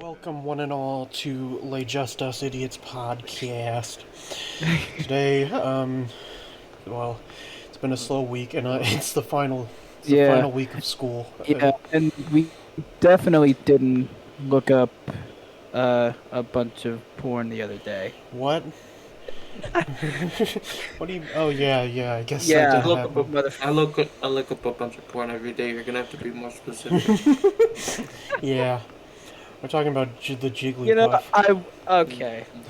Welcome, one and all, to thejustusidiots podcast. Today, well, it's been a slow week, and it's the Yeah, final week of school. yeah, and we definitely didn't look up a bunch of porn the other day. What? What do you? Oh yeah. I guess that Yeah, did happen. I look up a bunch of porn every day. You're gonna have to be more specific. Yeah, we're talking about the you know, Jigglypuff.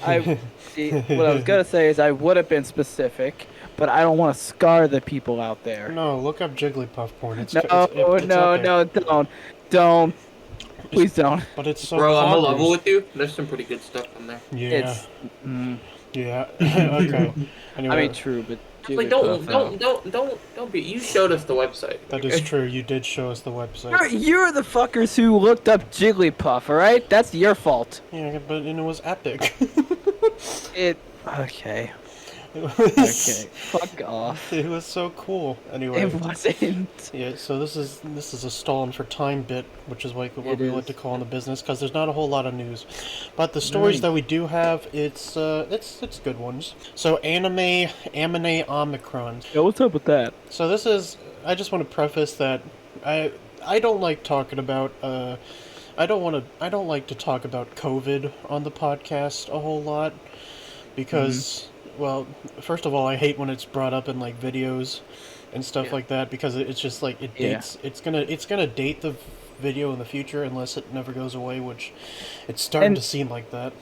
I see. What I was gonna say is I would have been specific, but I don't want to scar the people out there. No, look up Jigglypuff porn. No, It's out no, there. no, don't, please don't. But it's so Bro, I'm a poggers. level with you. There's some pretty good stuff on there. Yeah, It's, mm, yeah. Okay. Anyway, I mean, true, but Like, don't be. You showed us the website. that is true. You did show us the website. You're the fuckers who looked up Jigglypuff, all right? That's your fault. Yeah, but it was epic. Okay. It was, Okay, fuck off. It was so cool. Anyway, It wasn't. yeah. So this is a stolen for time bit, which is like what It we is. like to call in the business, because there's not a whole lot of news, but the stories that we do have, it's good ones. So anime Omicron. Yo, what's up with that? So this is. I just want to preface that I don't like talking about I don't like to talk about COVID on the podcast a whole lot because well, first of all, I hate when it's brought up in like videos and stuff Yeah. like that because it's just like it Yeah. dates it's gonna date the video in the future unless it never goes away, which it's starting And- to seem like that.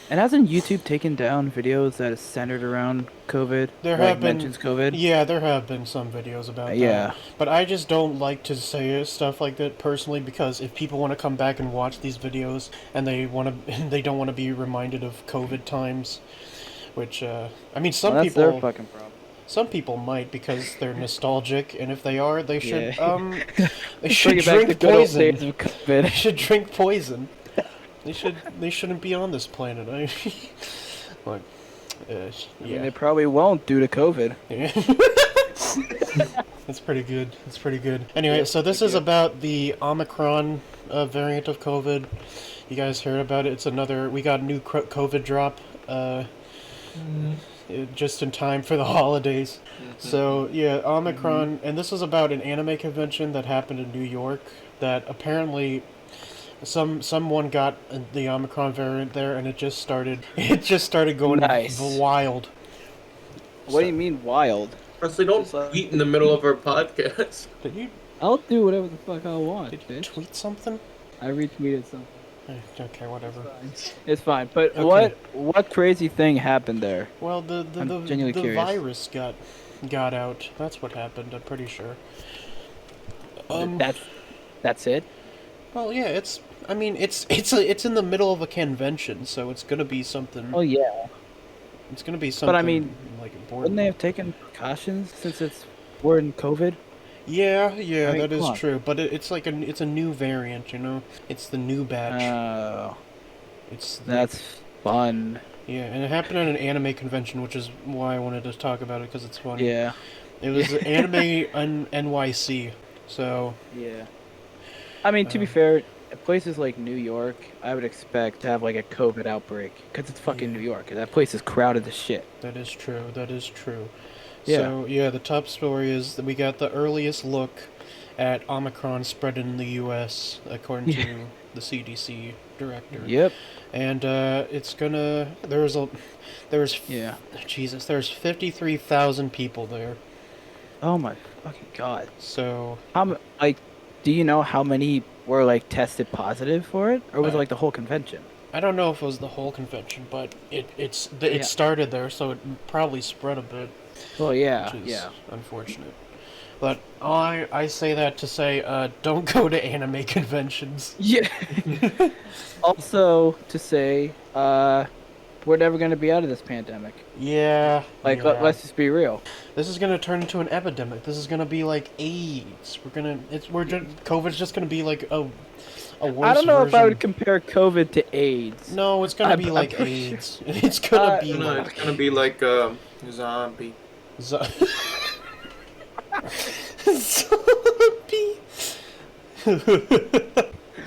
And hasn't YouTube taken down videos that is centered around COVID? There like have been mentions COVID. Yeah, there have been some videos about that. Yeah. But I just don't like to say stuff like that personally because if people want to come back and watch these videos and they want to they don't want to be reminded of COVID times, which I mean Well, that's their people fucking problem. some people might because they're nostalgic, and if they are, they should Yeah. they should Bring it back to drink good old poison. days of They COVID. should drink poison. They shouldn't be on this planet. Like, I mean, yeah. they probably won't due to COVID. Yeah. That's pretty good. That's pretty good. Anyway, Yeah, so this pretty is good. about the Omicron variant of COVID. You guys heard about it? It's another. We got a new COVID drop. Just in time for the holidays. So yeah, Omicron, and this is about an anime convention that happened in New York. That apparently, someone got the Omicron variant there, and it just started. It just started going Nice. wild. What do you mean wild? Honestly, don't tweet in the middle of our podcast. Did you I'll do whatever the fuck I want, Did you bitch. tweet something? I retweeted something. Okay, whatever. It's fine. But Okay. what crazy thing happened there? Well, I'm the genuinely curious. virus got out. That's what happened. I'm pretty sure. That's it. Well, yeah. I mean, it's in the middle of a convention, so it's gonna be something. Oh yeah. It's gonna be something. But I mean, like important. Wouldn't they have taken precautions since we're in COVID? Yeah, I mean, that is come on. true. But it's like it's a new variant, you know. It's the new batch. Oh, It's that's fun. yeah, and it happened at an anime convention, which is why I wanted to talk about it because it's funny. Yeah. It was Anime NYC. So Yeah. I mean, to be fair, at places like New York, I would expect to have like a COVID outbreak because it's fucking Yeah. New York. That place is crowded as shit. that is true. That is true. Yeah. So yeah, the top story is that we got the earliest look at Omicron spread in the U.S. according Yeah. to the CDC director. Yep. And it's gonna. Yeah. Jesus, there's 53,000 people there. Oh my fucking god. So Do you know how many were like tested positive for it, or was it like the whole convention? I don't know if it was the whole convention, but it Yeah. started there, so it probably spread a bit. Well, yeah, Which is yeah. unfortunate. But I say that to say, don't go to anime conventions. Yeah. Also, to say, we're never gonna be out of this pandemic. Yeah. Like, yeah. let's just be real. This is gonna turn into an epidemic. This is gonna be like AIDS. COVID's just gonna be like a worse I don't know if I version. would compare COVID to AIDS. No, it's gonna I'm- be I'm like pretty sure- AIDS. It's gonna be No, like it's gonna be like zombie. Zombie.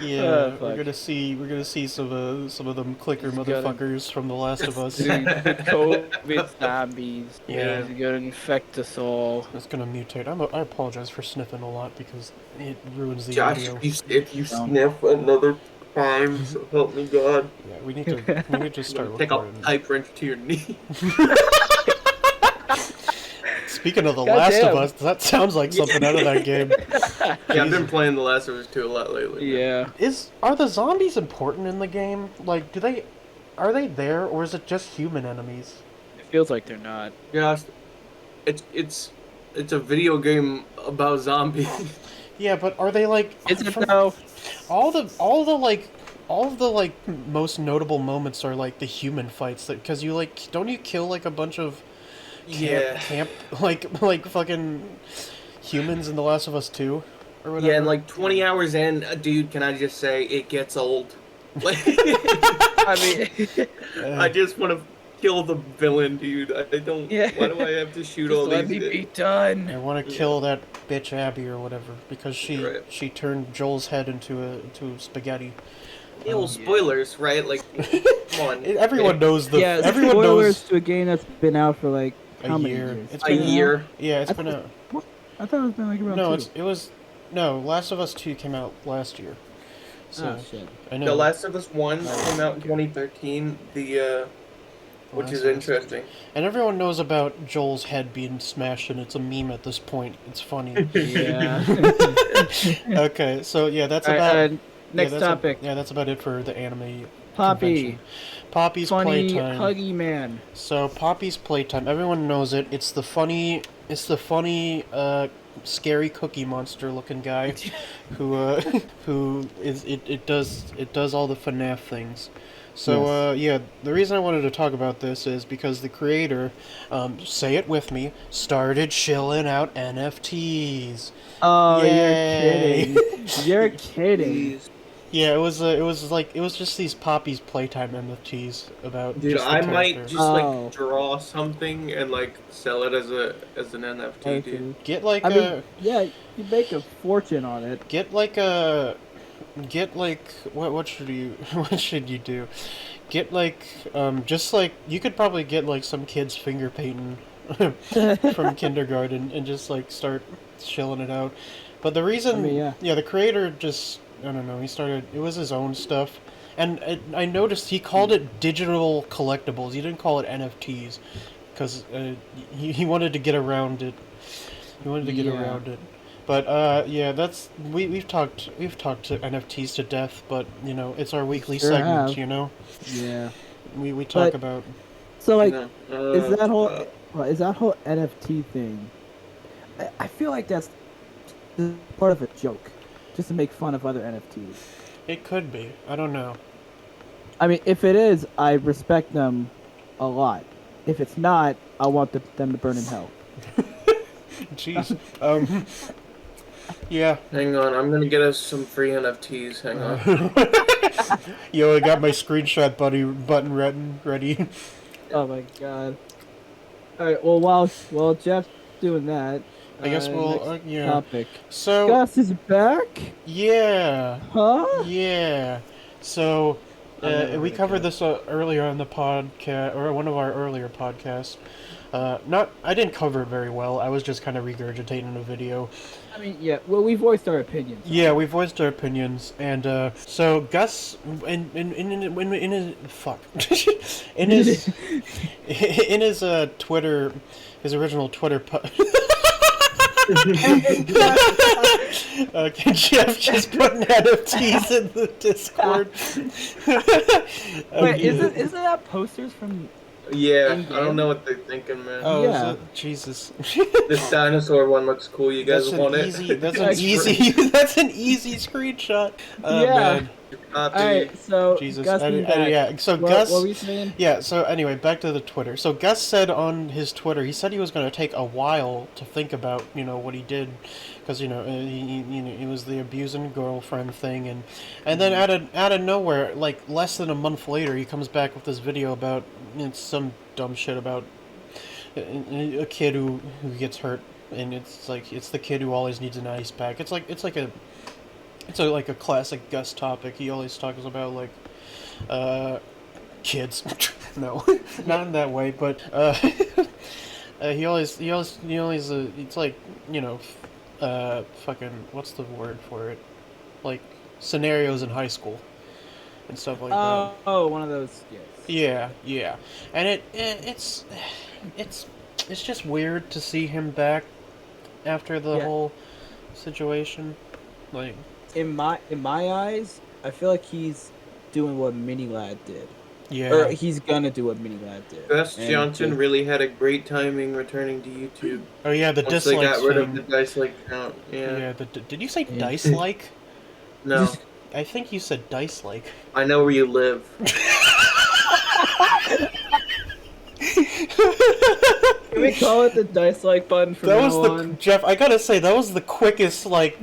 Yeah, fuck. we're gonna see some of them clicker He's gonna- motherfuckers from The Last of Us. The COVID zombies. Yeah. He's gonna infect us all. It's gonna mutate. I apologize for sniffing a lot because it ruins the Josh, audio. if you sniff another time, so help me God. Yeah, we need to start Take a recording. pipe wrench to your knee. Speaking of The God Last of damn. Us, that sounds like something out of that game. Yeah, I've been playing The Last of Us 2 a lot lately. man. Yeah. Are the zombies important in the game? Like, are they there, or is it just human enemies? It feels like they're not. Josh, it's a video game about zombies. Yeah, but are they like? Is it from- though? All of the most notable moments are like the human fights, because don't you kill like a bunch of camp like fucking humans in The Last of Us 2 or whatever. Yeah, and like 20 hours in, dude, can I just say it gets old? Like, I mean, I just want to kill the villain, dude. I don't. Yeah. Why do I have to shoot just all let these? me be done. I want to kill that bitch Abby or whatever because Right. she turned Joel's head into spaghetti. Yeah, well, spoilers, right? Like, come on. Everyone knows the. Yeah, everyone spoilers knows to a game that's been out for like a how many year. years? It's A been year. Yeah, it's I been a. I thought it's been like around No, two. it was. No, Last of Us 2 came out last year. So Oh shit. I know. The Last of Us 1 came out in 2013. Which is interesting. And everyone knows about Joel's head being smashed, and it's a meme at this point. It's funny. Yeah. Okay, so yeah, that's All about. right, next that's topic. that's about it for the anime. Poppy. convention. Poppy's Funny, playtime. huggy man. So Poppy's playtime. Everyone knows it. It's the funny, scary cookie monster looking guy, who is it does all the FNAF things. So yeah, the reason I wanted to talk about this is because the creator, say it with me, started shilling out NFTs. Oh, Yay. you're kidding. You're kidding. Yeah, it was just these Poppy's playtime NFTs about. Dude, just the I might character. just Oh. like draw something and like sell it as an NFT, dude. Okay. get like I a. mean, yeah, you make a fortune on it. Get like what should you what should you do? Get like just like you could probably get like some kids finger painting from kindergarten and just like start shilling it out. But the reason I mean, yeah. the creator just I don't know, it was his own stuff. And I noticed he called it digital collectibles. He didn't call it NFTs because he wanted to get around it. He wanted to get Yeah. around it. But yeah, that's we've talked to NFTs to death, but you know, it's our weekly Sure segment, have. you know. Yeah. We talk But- about So like, No. is that whole NFT thing? I feel like that's part of a joke, just to make fun of other NFTs. it could be. I don't know. I mean, if it is, I respect them a lot. If it's not, I want them to burn in hell. Jeez. Yeah. Hang on, I'm gonna get us some free NFTs. Hang on. Yo, I got my screenshot button ready. Oh my god. All right. Well, while Jeff's doing that, I guess we'll next yeah. topic. So Gus is back, yeah. huh? Yeah. So, never we heard of covered it. this earlier on the podcast, or one of our earlier podcasts. I didn't cover it very well. I was just kind of regurgitating a video. I mean, yeah. Well, we voiced our opinions. Yeah, we voiced our opinions, and so Gus, in his fuck, in his in his Twitter, his original Twitter. Jeff just putting NFTs in the Discord. Wait, isn't that posters from? Yeah, In-game? I don't know what they're thinking, man. Oh, Yeah. is it? Jesus. This dinosaur one looks cool. You guys That's want an it? easy. That's an That's easy. That's an easy screenshot. Oh, Yeah. man. All right. So Jesus. Gus is back. Yeah. So What, Gus. what were you saying? Yeah, so anyway, back to the Twitter. So Gus said on his Twitter, he said he was going to take a while to think about, you know, what he did, because, you know, it was the abusing girlfriend thing, and then out of nowhere, like less than a month later, he comes back with this video about some dumb shit about a kid who gets hurt, and it's like it's the kid who always needs an ice pack. It's like a it's like a classic Gus topic. He always talks about like kids. No, not in that way, but he always it's like, you know, fucking, what's the word for it? Like scenarios in high school and stuff like that. Oh, one of those. Yes. Yeah, and it's just weird to see him back after the Yeah. whole situation. Like, In my eyes, I feel like he's doing what Mini Lad did, yeah, or he's gonna do what Mini Lad did. Gus And Johnson just- really had a great timing returning to YouTube. oh yeah, the Once they dislikes got rid of the thing. dislike count. Yeah. Yeah, did you say Yeah. dice-like? No, I think you said dice-like. I know where you live. Can we call it the dice like button from That now was the on? Jeff. I gotta say, that was the quickest. Like,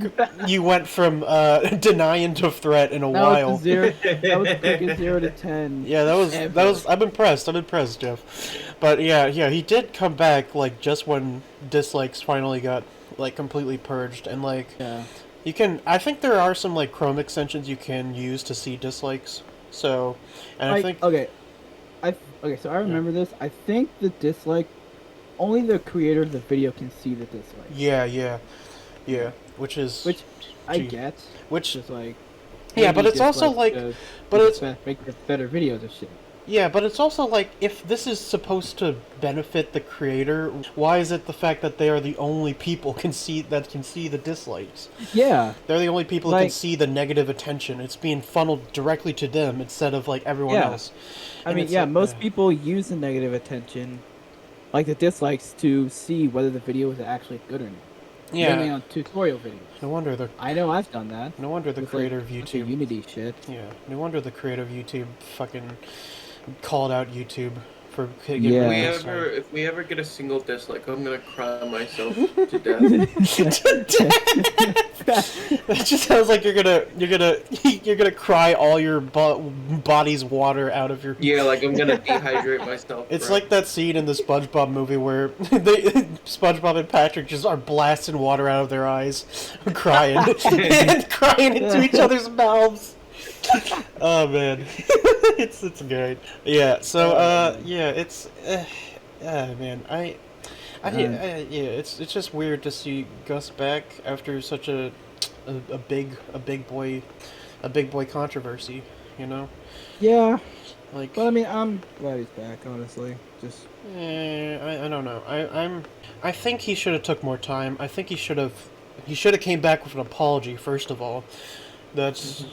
you went from denying to threat in a That while. was the 0. That was quick as 0 to 10. Yeah, that was. Ever. I'm impressed. I'm impressed, Jeff. But yeah, he did come back like just when dislikes finally got like completely purged, and like Yeah. you can. I think there are some like Chrome extensions you can use to see dislikes. So, and I think Okay. Okay, so I remember this. I think the dislike, only the creator of the video can see the dislike. yeah, which is Which I Gee. get. which Just like. Yeah, maybe but it's also dislike like- to but it's make better videos of shit. yeah, but it's also like, if this is supposed to benefit the creator, why is it the fact that they are the only people can see the dislikes? Yeah. They're the only people who can Like- see the negative attention. It's being funneled directly to them instead of like everyone Yeah. else. I And mean, it's yeah, like, most people use the negative attention, like the dislikes, to see whether the video is actually good or not. Mainly Yeah. on tutorial videos. No wonder the I know I've done that. no wonder the with, creator like, of a bunch of YouTube. Unity shit. Yeah, no wonder the creator of YouTube fucking called out YouTube for getting Yeah. rid If of we this ever, if we ever get a single dislike, I'm gonna cry myself to death. It just sounds like you're gonna cry all your body's water out of your. Yeah, like I'm gonna dehydrate myself. It's bro. like that scene in the SpongeBob movie where SpongeBob and Patrick just are blasting water out of their eyes, crying and crying into each other's mouths. Oh man, it's great. Yeah. So yeah, it's man, yeah, it's just weird to see Gus back after such a big boy controversy, you know? Yeah, Like, but I mean, I'm glad he's back. Honestly, just I don't know. I think he should have took more time. I think he should have came back with an apology first of all. That's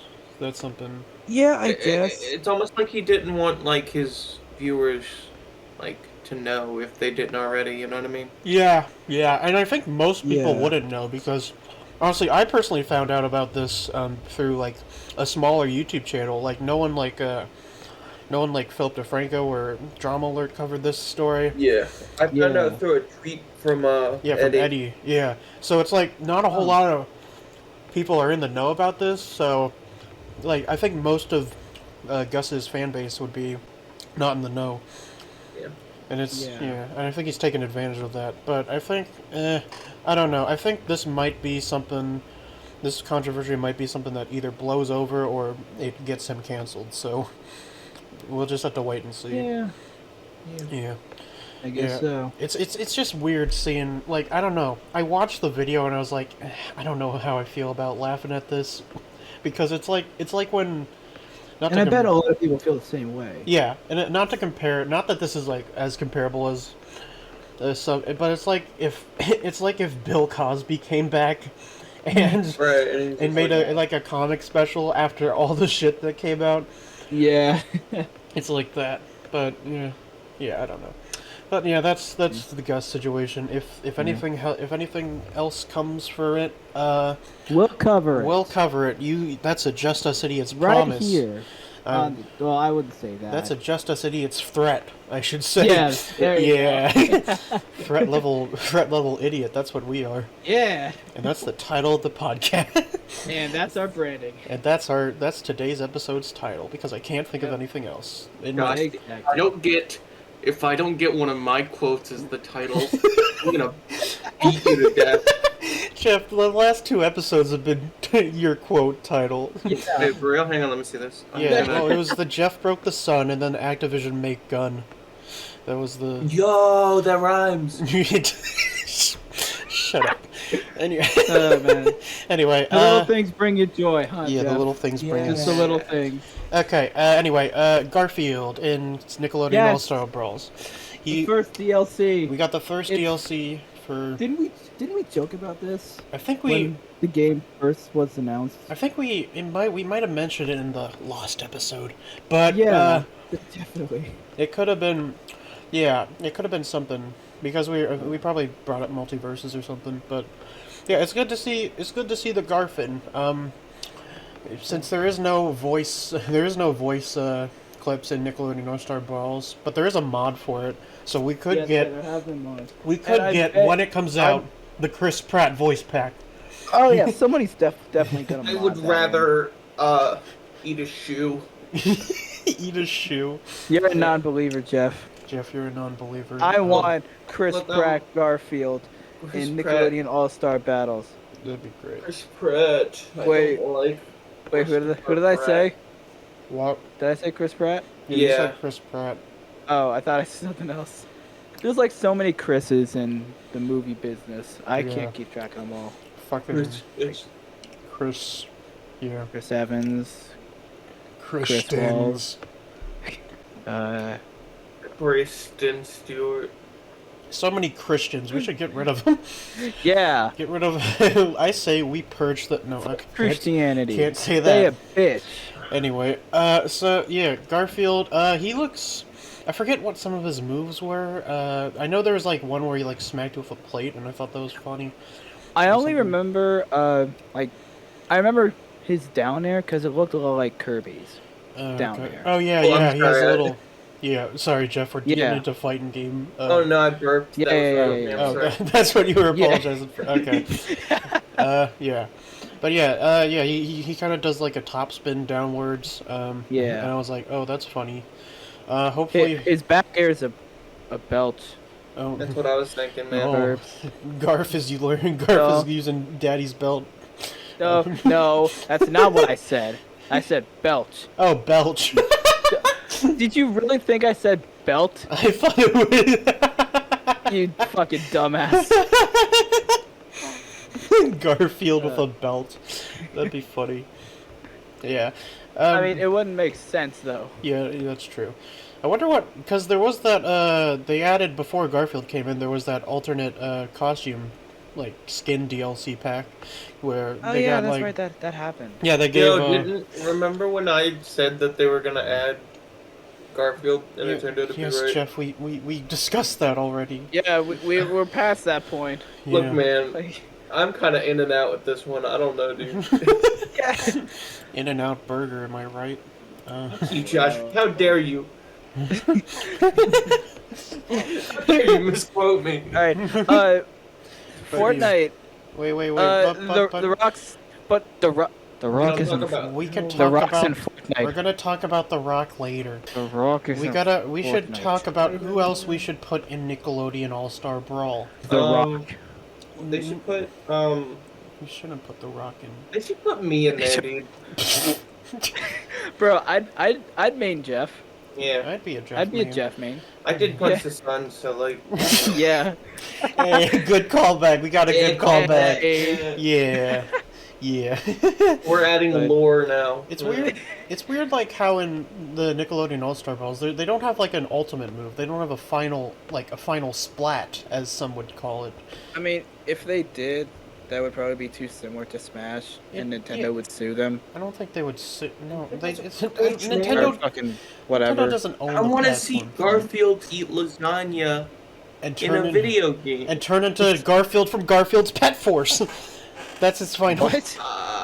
something. Yeah, I It- guess. it's almost like he didn't want like his viewers like to know if they didn't already. You know what I mean? Yeah, and I think most people Yeah. wouldn't know because, honestly, I personally found out about this through like a smaller YouTube channel. Like no one like Philip DeFranco or Drama Alert covered this story. Yeah, I found Yeah. out through a tweet from Yeah, from Eddie. Yeah, so it's like not a whole lot of people are in the know about this. So, like, I think most of Gus's fan base would be not in the know. Yeah. And it's Yeah. and I think he's taking advantage of that. But I think, I don't know. I think this might be something. This controversy might be something that either blows over or it gets him canceled. So we'll just have to wait and see. yeah, Yeah. I guess Yeah. so. It's just weird seeing, like, I don't know. I watched the video and I was like, I don't know how I feel about laughing at this, because it's like when. Not And to I bet com- a lot of people feel the same way. Yeah, and not to compare. Not that this is like as comparable as. But it's like if Bill Cosby came back, and Right, and, he's and just made like, a comic special after all the shit that came out. Yeah. It's like that, but yeah, I don't know. But yeah, that's the Gus situation. If anything else comes for it, We'll cover it. we'll cover it. That's a Just Us Idiots right promise. here. Um, Well, I wouldn't say that. That's a Just Us Idiots threat, I should say. Yes, there you yeah. threat level idiot. That's what we are, Yeah. and that's the title of the podcast. And that's our branding. And that's today's episode's title, because I can't think of anything else. Gosh, if I don't get one of my quotes as the title, I'm gonna beat you to death. Jeff, the last 2 episodes have been your quote title. Wait, for real? Hang on, let me see this. Yeah, well, it was the Jeff broke the sun and then Activision make gun. That was the... Yo, that rhymes. Shut up. Anyway, Oh, man. anyway, The little things bring you joy, huh? yeah, Jeff? the little things bring Just us. the little things. Okay, anyway, Garfield in Nickelodeon Yes. All-Star Brawls. The first DLC. We got the first It's- DLC for... Didn't we joke about this I think when the game first was announced? we might have mentioned it in the Lost episode, but Yeah, definitely. it could have been, yeah, it could have been something because we probably brought up multiverses or something. But yeah, it's good to see the Garfin. Since there is no voice clips in Nickelodeon All-Star Brawls, but there is a mod for it, so we could Yes, get there have been more. when it comes out the Chris Pratt voice pack. Oh yeah, somebody's definitely gonna. I mod would that rather eat a shoe. Eat a shoe. one. You're a non-believer, Jeff. Jeff, you're a non-believer. I want Chris Let them- Pratt Garfield Chris in Pratt. Nickelodeon All-Star Battles. That'd be great. Chris Pratt. Wait. Like Wait, who did I say? What? Did I say Chris Pratt? You Yeah. said Chris Pratt. Oh, I thought I said something else. There's like so many Chris's in the movie business. I Yeah. can't keep track of them all. Fucking Chris. Chris. Yeah. Chris Evans, Christians. uh, Kristen Stewart. So many Christians. We should get rid of them. yeah, Get rid of. I say we purge the. No, I Christianity. can't say Stay a that. bitch. Anyway, so yeah, Garfield. He looks. I forget what some of his moves were. I know there was like one where he like smacked you with a plate, and I thought that was funny. I Or only something. remember, I remember his down air because it looked a little like Kirby's. Down okay. there. Oh yeah, Oh, I'm yeah. He has a sorry, little. Yeah, sorry, Jeff. We're getting Yeah. into fighting game. Oh no, I burped. Yeah, That was yeah, wrong. yeah, I'm Oh, sorry. that's what you were Yeah. apologizing for. Okay. Yeah. But yeah, he kind of does like a top spin downwards. Yeah. And I was like, oh, that's funny. Hopefully. His back air is a belt. Oh, That's what I was thinking, man. oh. Garf is No. using Daddy's belt. No, that's not what I said. I said belt. Oh, belch. Did you really think I said belt? I thought it would. You fucking dumbass. Garfield with a belt. That'd be funny. Yeah. I mean, it wouldn't make sense though. Yeah, that's true. I wonder what, because there was that, they added, before Garfield came in, there was that alternate, costume, like, skin DLC pack, where Oh they yeah, got, that's like... right. That happened. Yeah, they gave, Yo, remember when I said that they were gonna add Garfield and it turned out to yes, be right? Jeff, we discussed that already. Yeah, we're past that point. Look, Yeah. man, Like, I'm kind of in and out with this one. I don't know, dude. yeah. In-N-Out Burger, am I right? You, Josh, how dare you? How dare you misquote me? All right. Fortnite. Wait, The Rock's, but the Rock don't is talk in. about- we can The talk Rock's in about... Fortnite. We're gonna talk about The Rock later. The Rock is. We in should Fortnite. talk about who else we should put in Nickelodeon All-Star Brawl. The Rock. They should put We shouldn't put The Rock in. they should put me in there, dude. Bro, I'd main Jeff. Yeah, I'd be a Jeff. I'd be a man. Jeff main. I did punch Yeah. the sun, so like. Yeah. Hey, good callback. We got a good callback. Hey. Yeah. Yeah. We're adding But- lore now. It's weird. It's weird, like how in the Nickelodeon All-Star Brawls, they don't have like an ultimate move. They don't have a final splat, as some would call it. I mean, if they did, that would probably be too similar to Smash, and Nintendo yeah. would sue them. I don't think they would sit. No, they. It's, Or Nintendo. Fucking Nintendo whatever. doesn't own. I want to see Garfield eat lasagna and in turn a video game. and turn into Garfield from Garfield's Pet Force. That's his final. What?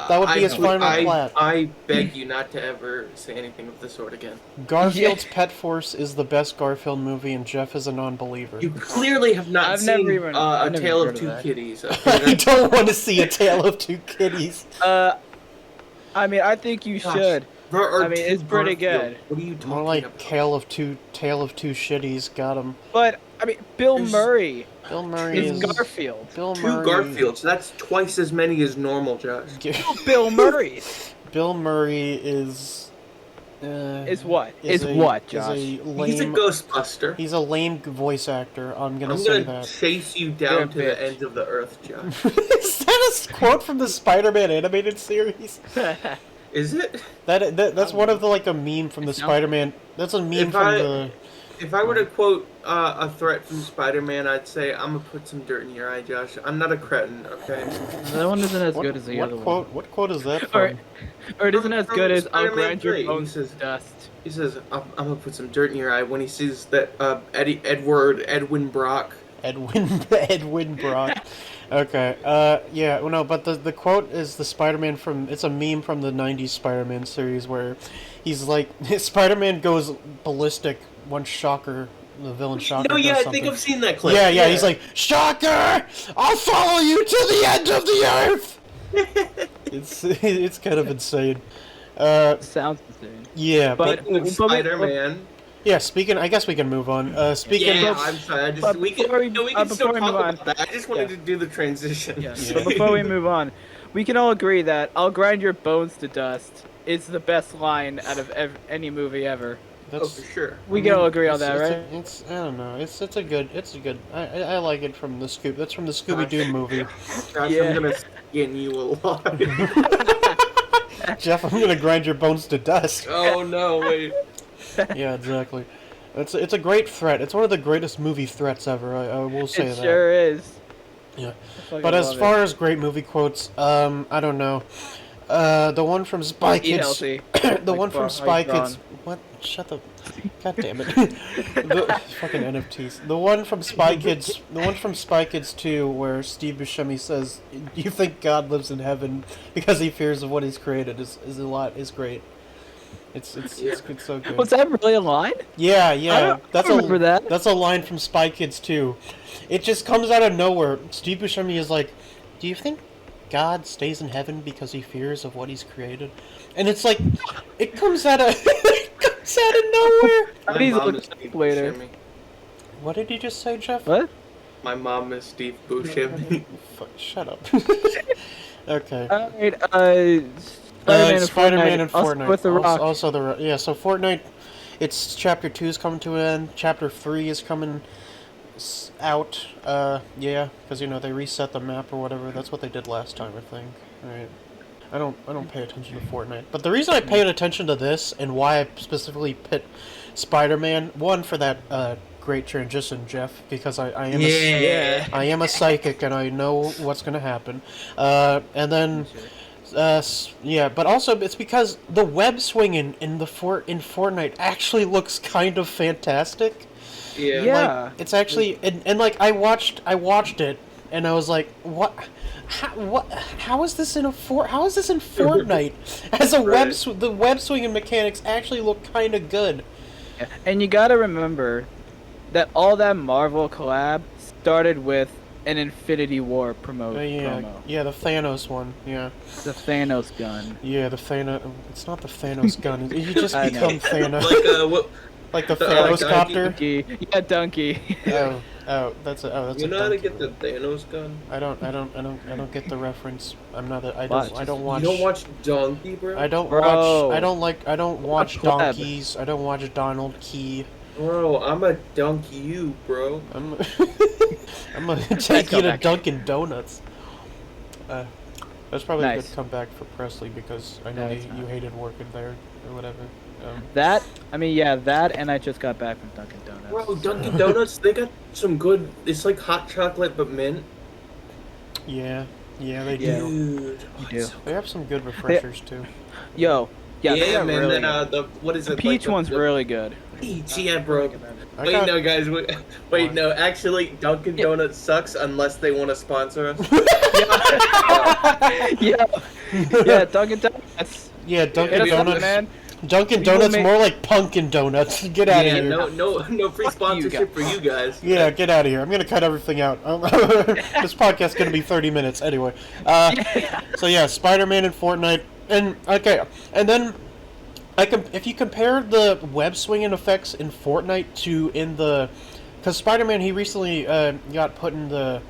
That would be his final plat. I beg you not to ever say anything of the sort again. Garfield's Pet Force is the best Garfield movie, and Jeff is a non-believer. You clearly have not I've seen never even- A I've never Tale heard of of Two that. Kitties. I don't want to see A Tale of Two Kitties. I mean, I think you Gosh. should. There are I mean, two it's pretty Garfield. good. What are you talking More like about? Tale of Two Shitties. Got him. But I mean, Bill There's- Murray Bill Murray is is Garfield. Bill Two Murray. Garfields. That's twice as many as normal, Josh. Bill Murray Bill Murray is. is what? Is Is a- what, is Josh? a lame. He's a Ghostbuster. He's a lame voice actor. I'm gonna I'm say gonna that. chase you You're a down to the bitch. ends of the earth, Josh. Is that a quote from the Spider-Man animated series? Is it? That's one of the like a meme from the It sounds- Spider-Man. That's a meme If from I- the. If I were to quote a threat from Spider-Man, I'd say, "I'm gonna put some dirt in your eye, Josh. I'm not a cretin, okay?" That one isn't as What, good as the what other quote? one. What quote is that from? Or it isn't as From good as I'll Spider-Man grind your 3, he bones says- to dust. He says, "I'm gonna put some dirt in your eye" when he sees that Edwin Brock. Edwin Brock. Okay. Yeah. Well, no, but the quote is the Spider-Man from. It's a meme from the '90s Spider-Man series where he's like Spider-Man goes ballistic once Shocker, the villain Shocker. No, yeah, does I something. think I've seen that clip. Yeah. He's like, Shocker! I'll follow you to the end of the earth. It's kind of insane. Sounds insane. Yeah, but Speaking of Spider-Man. yeah. Speaking, I guess we can move on. Speaking. Yeah, of, I'm sorry. I just but we can before we- no, we can still before we talk move on. about that. I just wanted Yeah. to do the transition. Yes. Yeah. But before we move on, we can all agree that "I'll grind your bones to dust" is the best line out of any movie ever. Oh, that's, for sure. We can all agree on it's- that, it's right? it's I don't know. It's a good. I like it from the Scoob. That's from the Scooby Doo movie. Josh, Yeah. I'm gonna skin you alive. Jeff, I'm gonna grind your bones to dust. Oh no, wait. Yeah, exactly. It's a great threat. It's one of the greatest movie threats ever. I will say It that. sure is. Yeah. I fucking But as love far as great movie quotes, I don't know. The one from Spy Eat Kids. healthy. The Like one from Bar- Spy like Kids. Ron. What? Shut the. God damn it. The fucking NFTs. The one from Spy Kids. The one from Spy Kids 2, where Steve Buscemi says, "You think God lives in heaven because he fears of what he's created," is great. It's so good. Was that really a line? Yeah, I don't remember that. That's a line from Spy Kids 2. It just comes out of nowhere. Steve Buscemi is like, "Do you think God stays in heaven because he fears of what he's created?" And it's like, it comes out of nowhere. I My need to mom look is it up Steve later. Buscemi. What did you just say, Jeff? What? My mom is Steve Buscemi. Shut up. Okay. Alright, Spider-Man and Also Fortnite. with the Rock. Also the yeah. So Fortnite, its Chapter 2 is coming to an end. Chapter 3 is coming out. Yeah, because they reset the map or whatever. That's what they did last time, I think. Right. I don't pay attention to Fortnite. But the reason I paid attention to this and why I specifically pit Spider-Man, one for that great transition, Jeff, because I am I am a psychic and I know what's gonna happen. And then. Yeah, but also it's because the web swinging in Fortnite actually looks kind of fantastic. Yeah. Yeah. Like, it's actually and like I watched it and I was like, what? How is this in Fortnite? As a Right. the web swinging mechanics actually look kind of good. And you gotta remember that all that Marvel collab started with an Infinity War promo. Yeah, the Thanos one. Yeah. The Thanos gun. Yeah, the Thanos. It's not the Thanos gun. You just I know. become Thanos. What? Like the the- Thanos like copter. Donkey. Yeah, Donkey. That's You a know how to donkey. get the Thanos gun? I don't get the reference. I'm not. I Watch. don't watch. You don't watch Donkey, bro? I don't Bro. watch. I don't watch Collab. donkeys. I don't watch Donald Key. Bro, I'm a donkey you, bro. I'm. I'm gonna take you to Comeback. Dunkin' Donuts. That's probably a Nice. good comeback for Presley because I know No, it's you not. hated working there or whatever. That, and I just got back from Dunkin' Donuts. Bro, Dunkin' Donuts, they got some good. It's like hot chocolate but mint. Yeah, they do. Yeah. Dude, oh, do. it's so They have some good refreshers too. Yo, yeah, they yeah, are man. really Then good. what is The it? peach like one's the really good. peach, yeah, bro. I Wait, got- no, guys. Wait, What? no. Actually, Dunkin' Yeah. Donuts sucks unless they want to sponsor us. Yeah, Dunkin' Donuts. Yeah, Hit Dunkin' us up, Donuts. man. Dunkin' We will Donuts make- more like Pumpkin Donuts. Get out of yeah, here. no free Fuck you sponsorship for guys. you guys. Yeah, get out of here. I'm gonna cut everything out. This podcast's gonna be 30 minutes anyway. So yeah, Spider-Man and Fortnite, and okay, and then if you compare the web swinging effects in Fortnite to because Spider-Man he recently got put in the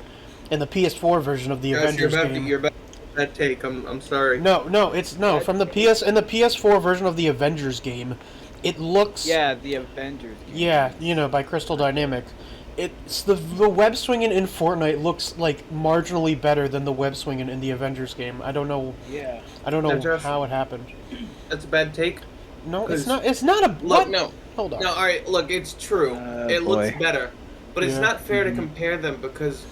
PS4 version of the Guys, Avengers game. you're about to that take. I'm sorry. No, from the PS4 version of the Avengers game, it looks the Avengers. by Crystal Dynamic. It's the web swinging in Fortnite looks like marginally better than the web swinging in the Avengers game. I don't know. Yeah. I don't know Jeff, how it happened. That's a bad take. No, it's not. It's not a. Look, what? no. Hold on. No, all right. Look, it's true. It boy. looks better, but it's Yeah. not fair to compare them because,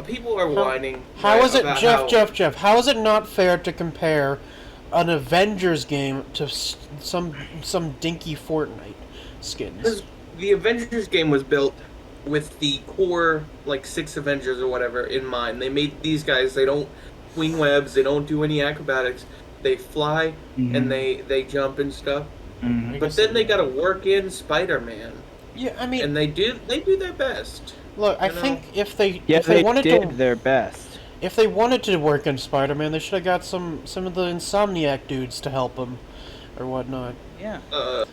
people are whining. How right, is it, about Jeff? How is it not fair to compare an Avengers game to some dinky Fortnite skins? Because the Avengers game was built with the core, 6 Avengers or whatever in mind. They made these guys. They don't swing webs. They don't do any acrobatics. They fly and they jump and stuff. But then they got to work in Spider-Man. Yeah, I mean, And they do their best. look, I you know. think if they they wanted did to their best. if they wanted to work in Spider-Man, they should have got some of the Insomniac dudes to help them or whatnot. Yeah.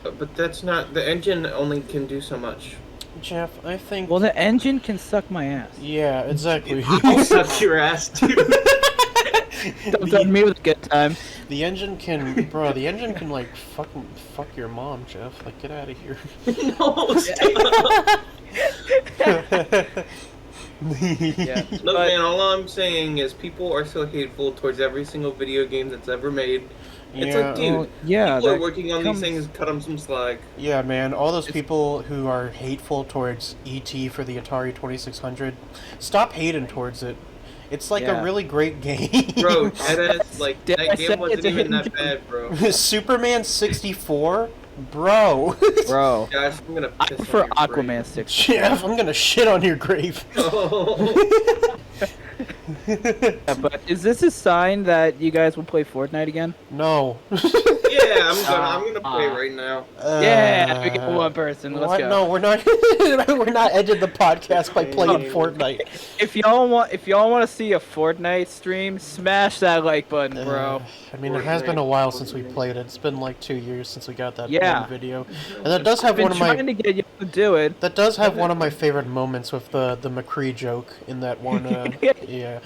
But that's not the engine. Only can do so much. Jeff, I think. Well, the engine can suck my ass. Yeah, exactly. I'll suck your ass too. Don't tell me it was a good time. The engine can like fuck your mom, Jeff. Like, get out of here. No, stop. Yeah. Look, man, all I'm saying is people are so hateful towards every single video game that's ever made. It's like, dude, Well, yeah, people are that working on comes- these things, cut them some slack. Yeah, man, all those It's- people who are hateful towards ET for the Atari 2600, stop hating towards it. It's like Yeah. a really great game. Bro, deadass, Did I that say game wasn't it's a even that hidden bad, bro. Superman 64? Bro. Bro, Gosh, I'm gonna I piss prefer on your brain. Aquaman 6. Jeff, I'm gonna shit on your grave. Oh. Yeah, but is this a sign that you guys will play Fortnite again? No. Yeah, I'm gonna play right now. Yeah, we got one person. Let's what? go. No, we're not. We're not edging the podcast by playing Fortnite. If y'all want to see a Fortnite stream, smash that like button, bro. I mean, it has been a while since we played it. It's been like 2 years since we got that Yeah. one video, and that does have I've been one of my. trying to get you to do it. That does have one of my favorite moments with the McCree joke in that one. Yeah.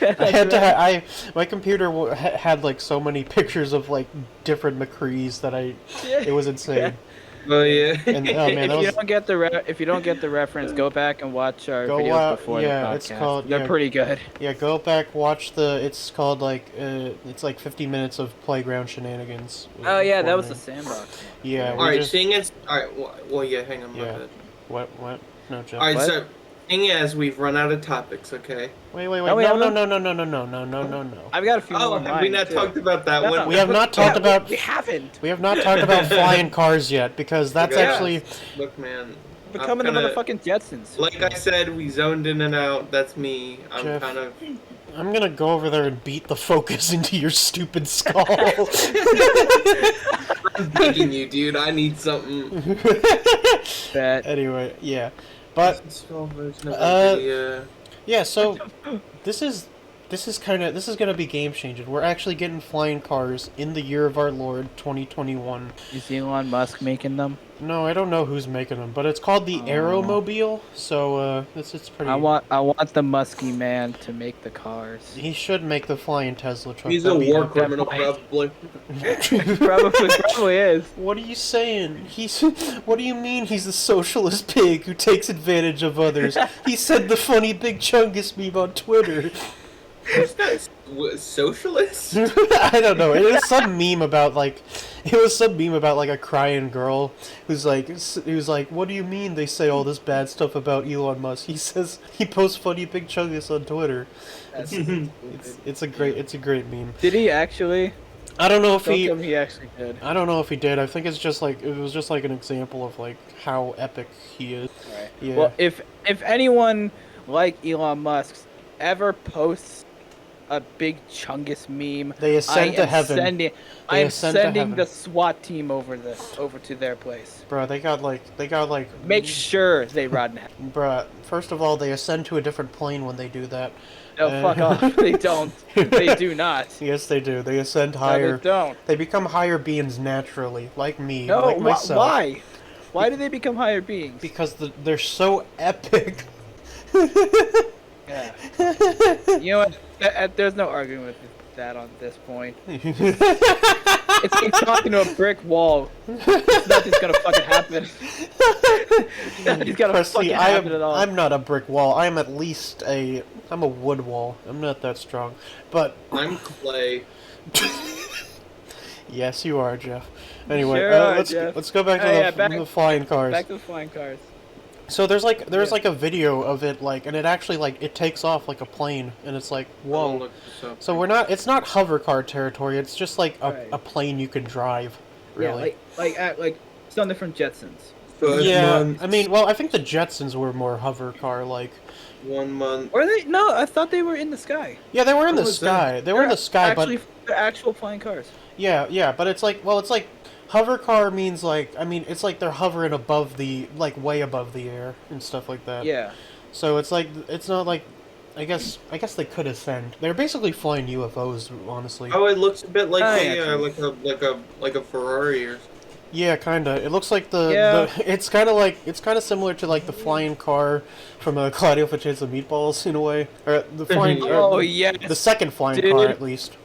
I had to. My computer had like so many pictures of like different McCrees that it was insane. Oh yeah. And oh man, that If you was don't get if you don't get the reference, go back and watch our Go videos wa- before yeah, the podcast. it's called- They're yeah. pretty good. yeah. Go back, watch it's called like it's like 50 minutes of playground shenanigans. Oh yeah, that was Fortnite. the sandbox. Yeah. All we right, just- seeing as all right, well, yeah, hang on, my Yeah. bad. What? No, Jeff. All right, What? so seeing as we've run out of topics, okay. Wait. Oh, wait, No. no. I've got a few Oh, more. have we not talked about that No. one? We have not talked about. We haven't. We have not talked about flying cars yet because that's Yeah. actually. Look, man. Becoming the kinda- motherfucking Jetsons. Like I said, we zoned in and out. That's me. I'm Jeff. kind of. I'm gonna go over there and beat the focus into your stupid skull. I'm begging you, dude. I need something. Bet. Anyway, yeah, but Install version of Uh, NVIDIA. yeah. So this is gonna be game changing. We're actually getting flying cars in the year of our Lord 2021. Is Elon Musk making them? No, I don't know who's making them, but it's called the Aeromobile. So it's pretty. I want the musky man to make the cars. He should make the flying Tesla truck. He's a That'd be war epic. criminal, probably. probably is. What are you saying? What do you mean he's a socialist pig who takes advantage of others? He said the funny Big Chungus meme on Twitter. He's not socialist. I don't know. It was some meme about like a crying girl who's like, what do you mean they say all this bad stuff about Elon Musk? He says he posts funny Big Chungus on Twitter. It's a great meme. Did he actually? I don't know if Don't tell me he actually did. I don't know if he did. I think it was just like an example of like how epic he is. Right. Yeah. Well, if anyone like Elon Musk ever posts a Big Chungus meme, They ascend to heaven. I am ascend to sending heaven. the SWAT team over to their place. Bro, they got like Make sure they rot in hell. Bruh, first of all, they ascend to a different plane when they do that. No, fuck off. They don't. They do not. Yes, they do. They ascend No, higher. they don't. They become higher beings naturally, like me, No, like myself. why? Why do they become higher beings? Because they're so epic. Yeah. You know what? There's no arguing with that on this point. It's like talking to a brick wall. Nothing's gonna fucking happen. Nothing's gonna Presley, fucking happen at all. I'm not a brick wall. I'm at least I'm a wood wall. I'm not that strong. But I'm clay. yes, you are, Jeff. Anyway, Sure are, let's Jeff. go back to the flying cars. Back to the flying cars. So there's like a video of it and it actually it takes off like a plane and it's like I'll whoa. look this up. So it's not hover car territory. It's just like a plane you can drive. Really. Yeah, like something from Jetsons. But Yeah, months, I mean, well, I think the Jetsons were more hover car like. 1 month. Were they? No, I thought they were in the sky. Yeah, they were in the was sky. that? They were in the sky, actually, but they're actual flying cars. yeah, but it's like hover car means it's like they're hovering above way above the air and stuff like that. Yeah. So it's not like I guess they could ascend. They're basically flying UFOs, honestly. Oh, it looks a bit like Oh, like a Ferrari or something. Yeah, kinda. It looks like Yeah. it's kind of similar to like the flying car from Claudio Facezza Meatballs in a way, or the flying. Oh yeah. The second flying Dude. car at least,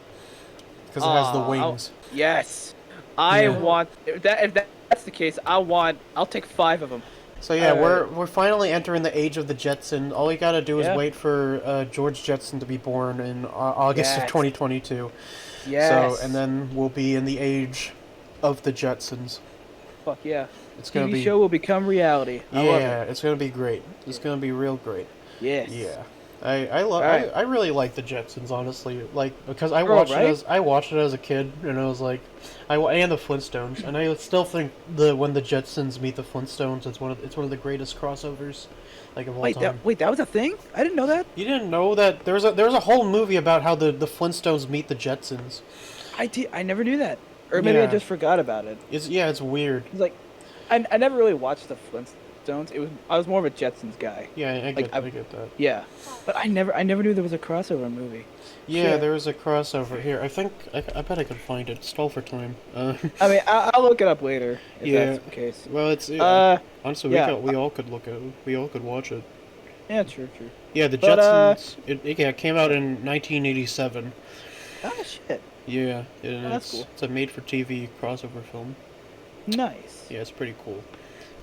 because it has the wings. Yes. I Yeah. want if that's the case. I'll take 5 of them. So yeah, we're finally entering the age of the Jetson. All we gotta do is wait for George Jetson to be born in August of Yes. 2022. Yes. So and then we'll be in the age of the Jetsons. Fuck yeah. It's gonna TV be show will become reality. I love yeah, it. it's gonna be great. It's gonna be real great. Yes. Yeah. I love Right. I really like the Jetsons, honestly, because I Bro, watched right? I watched it as a kid and I was like and the Flintstones, and I still think when the Jetsons meet the Flintstones, it's one of the greatest crossovers like of all Wait, time. that was a thing? I didn't know that. You didn't know that there was a whole movie about how the Flintstones meet the Jetsons. I never knew that, or maybe I Yeah. just forgot about it. It's weird. It's like, I never really watched the Flintstones. I was more of a Jetsons guy. Yeah, I get I've- I get that. Yeah, but I never knew there was a crossover movie. Yeah, Shit. there was a crossover here. I think I bet I could find it. Stall for time. I mean, I'll look it up later if Yeah. that's the case. Well, it's honestly yeah. we all could look at it. We all could watch it. Yeah, true. Yeah, the But, Jetsons. It came out in 1987. Oh shit, Yeah, and Oh, that's it's cool. it's a made-for-TV crossover film. nice. Yeah, it's pretty cool.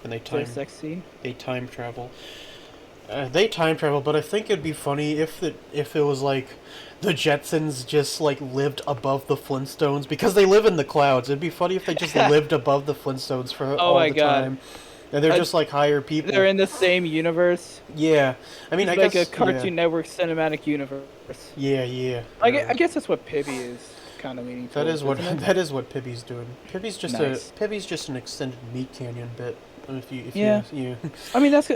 And Is there a sex scene? they time travel. They time travel, but I think it'd be funny if it was like the Jetsons just like lived above the Flintstones because they live in the clouds. It'd be funny if they just lived above the Flintstones for all my the God. time. And they're just like higher people. They're in the same universe. Yeah, I mean, It's I like guess a Cartoon Network cinematic universe. Yeah. I guess that's what Pibby is kind of leaning That towards. is what isn't it? that is what Pibby's doing. Pibby's just Nice. Pibby's just an extended Meat Canyon bit. If Yeah. you I mean, that's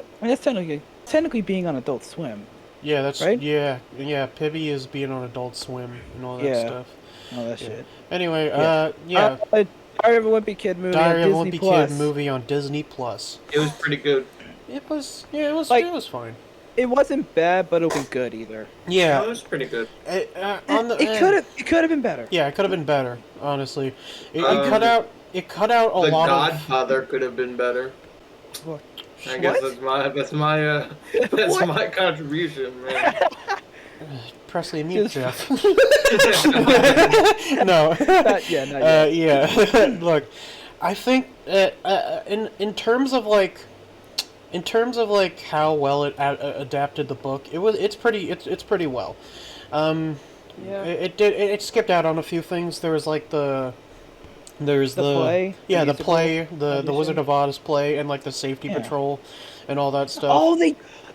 technically being on Adult Swim. yeah, that's Right? yeah. Pibby is being on Adult Swim and all that Yeah. stuff. All that Yeah. shit. Anyway, Yeah. Diary of a Wimpy Kid movie Diary on of a Disney Wimpy Plus. Kid movie on Disney Plus. It was pretty good. It was it was fine. It wasn't bad, but it wasn't good either. It Yeah, was pretty good. it It could have been better. Yeah, it could have been better. Honestly, it Um, cut out a The lot Godfather could have been better. What? I guess What? that's my What? my contribution, man. of Presley mute Just- Jeff. No. Not yet. Yeah. Look, I think in terms of how well it adapted the book, it's pretty well. Yeah. It skipped out on a few things. There was like the play? Yeah, The the play, musical the audition? Wizard of Oz play, and like the Safety Yeah. Patrol, and all that stuff. Oh,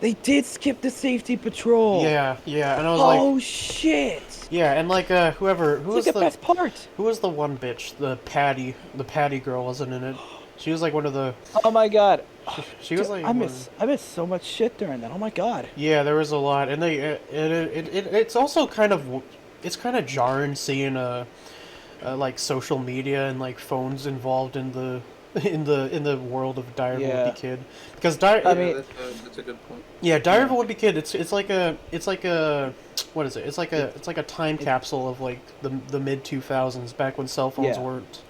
they did skip the Safety Patrol. Yeah, and I was like, Oh shit. yeah, and like who It's was like the best part. who was the one bitch, the Patty girl wasn't in it. She was like one of the. Oh my god. She was like. I missed so much shit during that. Oh my god. Yeah, there was a lot, and it's also kind of jarring seeing like social media and like phones involved in in the world of Diary of a Yeah. Wimpy Kid, because I mean- that's a good point. yeah, Diary of a Wimpy Kid. It's like a what is it? It's like a time capsule of like the mid 2000s, back when cell phones Yeah. weren't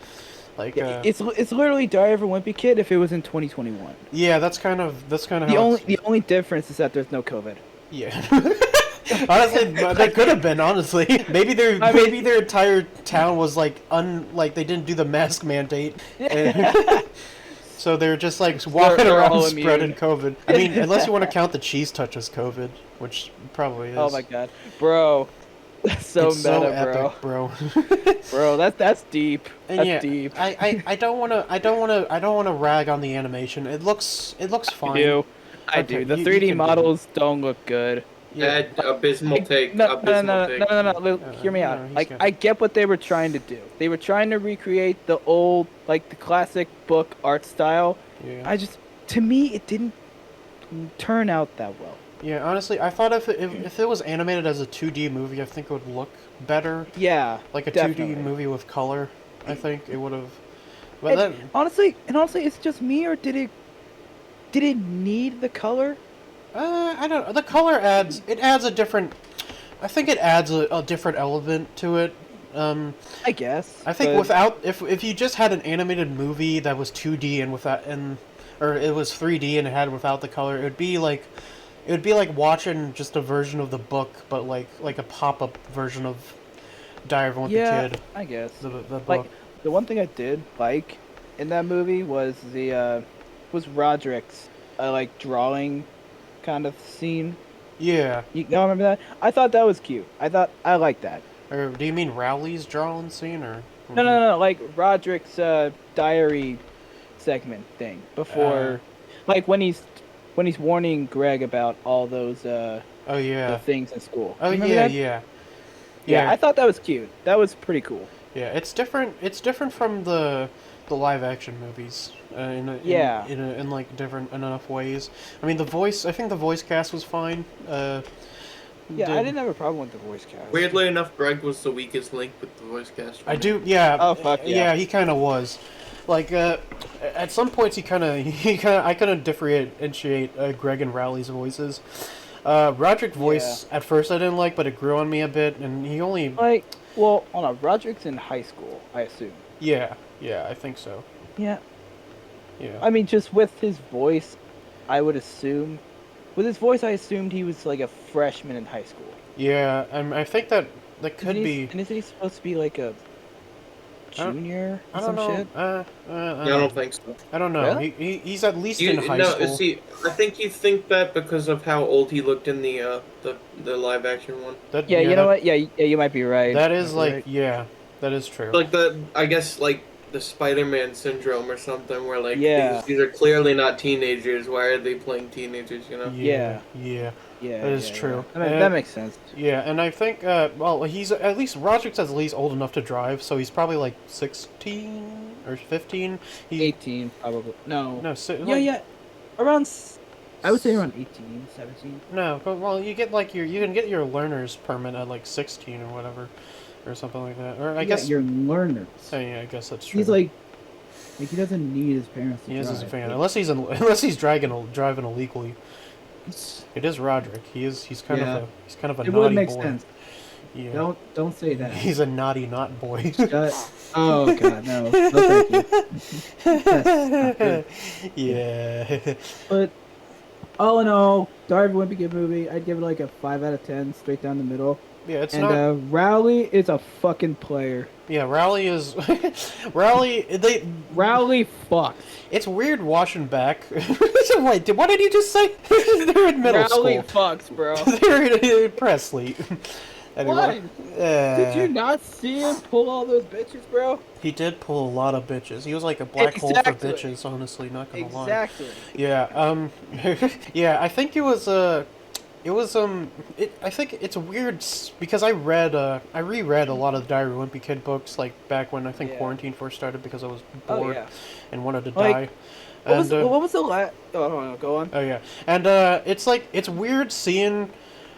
like. Yeah, it's literally Diary of a Wimpy Kid if it was in 2021. Yeah, that's kind of The how the only difference is that there's no COVID. yeah. Honestly, that could have been. Honestly, maybe their entire town was like they didn't do the mask mandate, and so they're just like walking they're around all spreading immune. COVID. I mean, unless you want to count the cheese touch as COVID, which probably is. Oh my god, bro, that's so It's meta, so epic, bro. bro. That's deep. And That's yeah, deep. I don't wanna rag on the animation. It looks fine. I Okay, do. The you 3D can do models don't look good. Yeah. Abysmal take. No, Abysmal take. look, hear me out. he's Like, good. I get what they were trying to do. They were trying to recreate the old, like the classic book art style. Yeah. To me, it didn't turn out that well. Yeah, honestly, I thought if it was animated as a 2D movie, I think it would look better. Yeah, Like a definitely. 2D movie with color, I think it would have. But And then, honestly, it's just me, or did it need the color? I don't. The color adds a different. I think it adds a different element to it. I guess. I think but- without if you just had an animated movie that was 2D and without or it was 3D and it had without the color, it would be like watching just a version of the book, but like a pop-up version of Diary of a Wimpy yeah, Kid. I guess. The book. Like the one thing I did like in that movie was was Roderick's like drawing kind of scene. Yeah. Y'all remember that? I thought that was cute. I liked that. Or do you mean Rowley's drawing scene or? No. Like Roderick's diary segment thing before, like when he's warning Greg about all those Oh yeah. the things in school. Oh You remember yeah, that? yeah. Yeah, I thought that was cute. That was pretty cool. Yeah, it's different. It's different from the live action movies. In like different enough ways. I mean, I think the voice cast was fine. Yeah, I didn't have a problem with the voice cast. Weirdly enough, Greg was the weakest link with the voice cast. for I me. do. Yeah. Oh, fuck yeah. He kind of was. Like at some points, I couldn't differentiate Greg and Rowley's voices. Roderick's voice at first I didn't like, but it grew on me a bit, and he only. Hold on, Roderick's in high school, I assume. Yeah, I think so. Yeah. Yeah. I mean, just with his voice, I would assume. With his voice, I assumed he was like a freshman in high school. Yeah, I think that could be. And isn't he supposed to be like a junior I or don't some know. shit? I don't think so. I don't know. Really? He's at least in high school. See, I think you think that because of how old he looked in the live action one. Yeah, you know what? Yeah, you might be right. That is You're like, right. yeah, that is true. Like I guess like the Spider-Man syndrome or something, where like Yeah. these are clearly not teenagers. Why are they playing teenagers? You know? Yeah. Yeah, that is true. That makes sense. Yeah, and I think, well, he's at least, Roderick's at least old enough to drive, so he's probably like 16 or 15. 18, probably. No. No, Around, I would say around 18, 17. No, but well, you can get your learner's permit at like 16 or whatever, or something like that. Or I guess your learners. Oh yeah, I guess that's true. He's like he doesn't need his parents to he is drive. a fan, unless he's driving illegally. It is Roderick. He's kind of a It naughty would make boy. sense. Yeah. Don't say that. He's a naughty not boy. Oh god, no. No thank you. That's not good. Yeah. But all in all, Diary of a Wimpy Kid movie, I'd give it like a 5 out of 10, straight down the middle. Yeah, it's And not. Rowley is a fucking player. Yeah, Rowley is. Rowley fucks. It's weird watching back. Wait, what did you just say? They're in middle Rowley school. fucks, bro. They're in Presley. Anyway, Did you not see him pull all those bitches, bro? He did pull a lot of bitches. He was like a black hole for Exactly. bitches. Honestly, not gonna lie. Exactly. Yeah. Yeah. I think it was. I think it's weird because I reread a lot of the Diary of a Wimpy Kid books, like back when I think Yeah. quarantine first started, because I was Oh, bored yeah. and wanted to Like, die. What was the last? Oh, go on. Oh yeah, and it's weird seeing,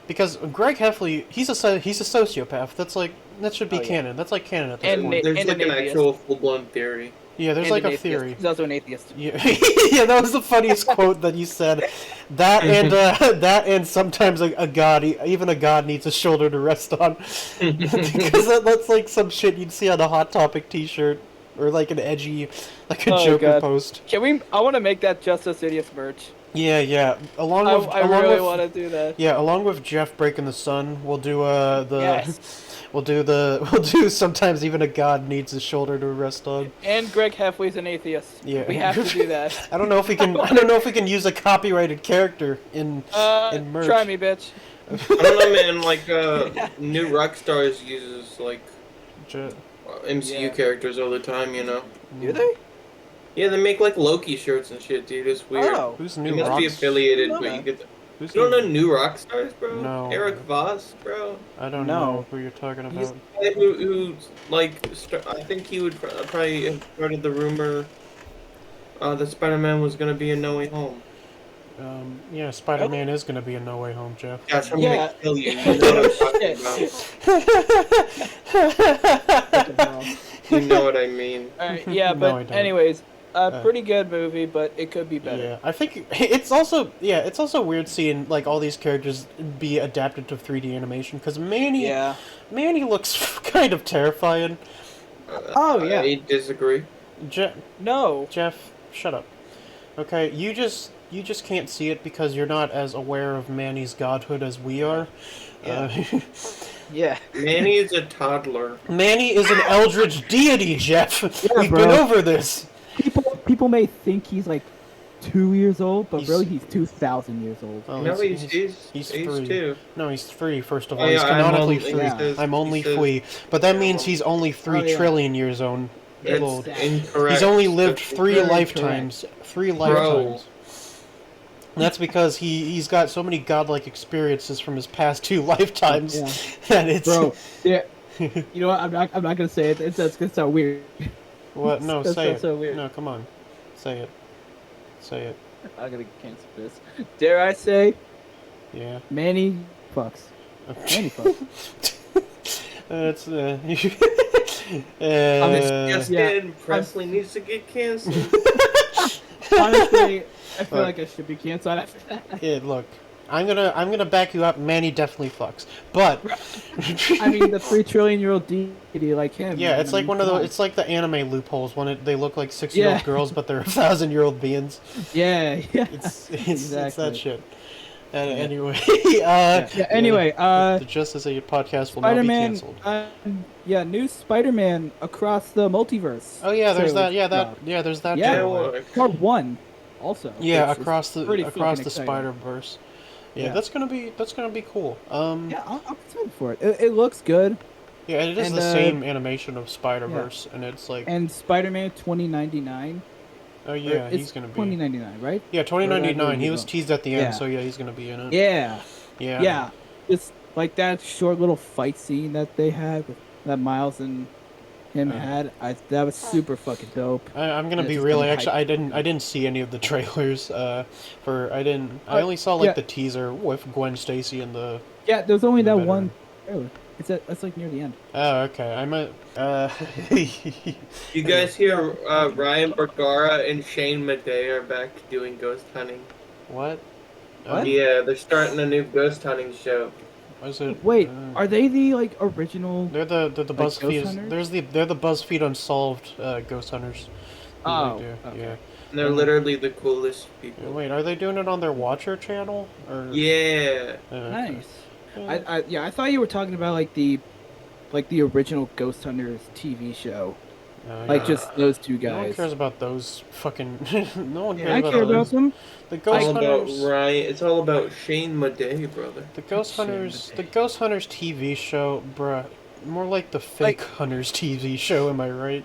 because Greg Heffley, he's a sociopath. That should be Oh, yeah. canon. That's like canon at this And point. There's and like an an atheist. actual full-blown theory. Yeah, there's And like an a atheist. theory. He's also an atheist. Yeah, yeah, that was the funniest quote that you said. That and sometimes a god, even a god needs a shoulder to rest on, because that's like some shit you'd see on a Hot Topic T-shirt or like an edgy, like a Joker God. post. Can we? I want to make that Justice Idiots merch. Yeah, yeah. I really want to do that. Yeah, along with Jeff breaking the sun, we'll do Yes. we'll do sometimes even a god needs a shoulder to rest on. And Greg Heffley's an atheist. Yeah. We have to do that. I don't know if we can. I don't know if we can use a copyrighted character in merch. Try me, bitch. I don't know, man. Like, New Rockstars uses like MCU characters all the time. You know. Do they? Yeah, they make like Loki shirts and shit, dude. It's weird. Oh. Who's You New must be Rocks? affiliated, No. but you get. Who's You don't New- know New Rockstars, bro? No. Eric Voss, bro. I don't No. know who you're talking He's about. the guy who like, I think he would probably have started the rumor that Spider-Man was gonna be in No Way Home. Yeah, Spider-Man is gonna be in No Way Home, Jeff. Gosh, I'm Yeah. gonna kill you. You know what I'm talking about. You know what I mean. Alright, yeah, No, but I don't. anyways, pretty good movie, but it could be better. Yeah, I think it's also weird seeing like all these characters be adapted to 3D animation because Manny looks kind of terrifying. Oh, yeah. I disagree. No. Jeff, shut up. Okay, you just can't see it because you're not as aware of Manny's godhood as we are. Yeah. Manny is a toddler. Manny is an eldritch deity, Jeff. We've bro. been over this. People may think he's like 2 years old, but He's- really he's 2,000 years old. Oh, No, he's three. two. No, he's 3. First of Oh, all, he's yeah, canonically he 3. says- I'm only he says- 3, but that means he's only 3 Oh, yeah. trillion years old. That's incorrect. He's only lived That's 3 incorrect. lifetimes. 3 lifetimes. And that's because he's got so many godlike experiences from his past 2 lifetimes Yeah. that it's Bro, yeah. You know what? I'm not gonna say it. It's gonna sound weird. What? No, That say sounds it. so weird. No, come on, say it. Say it. I'm gonna cancel this. Dare I say, Yeah. Manny fucks. Manny fucks. That's I'm disgusted. yeah. Presley needs to get canceled. Honestly, I feel Look. like I should be canceled after that. Yeah, look, I'm gonna back you up. Manny definitely fucks, but I mean, the 3 trillion-year-old deity like him. yeah, man, it's I like mean, one of come the on. it's like the anime loopholes when they look like 6-year-old Yeah. girls, but they're 1,000-year-old beings. Yeah, yeah. It's Exactly. that shit. Anyway, Yeah, anyway, the Justice Idiot podcast will not be Spider-Man. canceled. Yeah, new Spider-Man across the multiverse. Oh yeah, there's trailer that. Yeah, dropped. there's that. Yeah. trailer. Part 1, also. Yeah, which is across the pretty fucking exciting. Spider-Verse. Yeah, Yeah. that's gonna be cool. Yeah, I'm excited for it. It looks good. Yeah, it is And, the same animation of Spider-Verse, and it's like, And Spider-Man 2099. oh yeah, It's he's gonna be. 2099, right? Yeah, 2099. He Where was that teased at the end, Yeah. so yeah, he's gonna be in it. Yeah. Yeah. Yeah. It's like that short little fight scene that they had that Miles and him had. That was super fucking dope. I'm gonna Yeah, be just real. kinda Actually, hype. I didn't see any of the trailers. I only saw like yeah. the teaser with Gwen Stacy and the. Yeah, there's only that Better. one trailer. It's like near the end. Oh, okay. I might. You guys hear Ryan Bergara and Shane Madej are back doing ghost hunting? What? What? Yeah, they're starting a new ghost hunting show. Was it? Wait, are they the like original? They're the like, ghost BuzzFeed. hunters? They're the BuzzFeed Unsolved ghost hunters. Who Oh, they do, okay. yeah. And they're literally the coolest people. Wait, are they doing it on their Watcher channel? Or Yeah. okay. Nice. Yeah. I thought you were talking about like the original Ghost Hunters TV show. Like yeah. just those two No one guys. cares about those fucking. No one cares I about care those. about them. The It's Ghost all about Hunters. Ryan. It's all about Shane Madej, brother. The Ghost Shame Hunters. that The Ghost Hunters TV show, bruh. More like the Fake Hunters TV show. Am I right?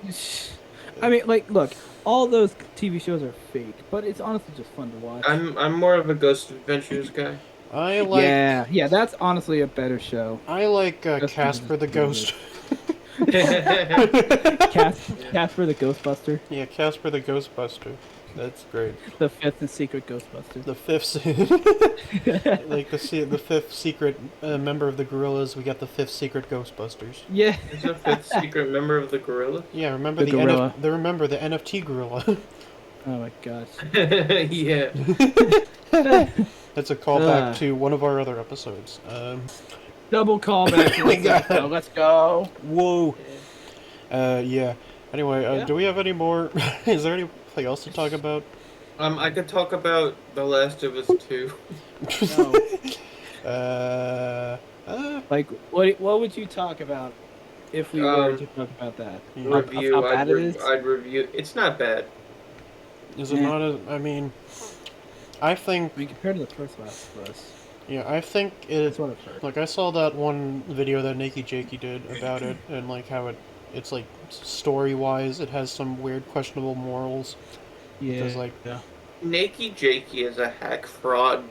I mean, like, look, all those TV shows are fake, but it's honestly just fun to watch. I'm more of a Ghost Adventures guy. I like. yeah, that's honestly a better show. I like Ghost Casper the Hunters is Ghost. Casper the Ghostbuster. Yeah, Casper the Ghostbuster. That's great. The fifth and secret Ghostbuster. The fifth, like the fifth secret member of the Gorillas. We got the fifth secret Ghostbusters. Yeah. There's a fifth secret member of the Gorilla. Yeah, remember The gorilla. remember the NFT Gorilla. Oh my gosh. Yeah. That's a callback to one of our other episodes. Double callback. We got- Let's go. Whoa. Yeah. Anyway, Yeah. do we have any more? Is there anything else to talk about? I could talk about The Last of Us 2. No. Uh, Like, what would you talk about if we were to talk about that? Review. How bad it is? I'd review. It's not bad. is it not a? I mean, I think. I mean, compared to the first Last of Us, Yeah, I think it. that's what I've heard. Like I saw that one video that Nakey Jakey did about it, and like how it's like story-wise, it has some weird, questionable morals. Yeah. Because like, Nakey Jakey is a hack fraud.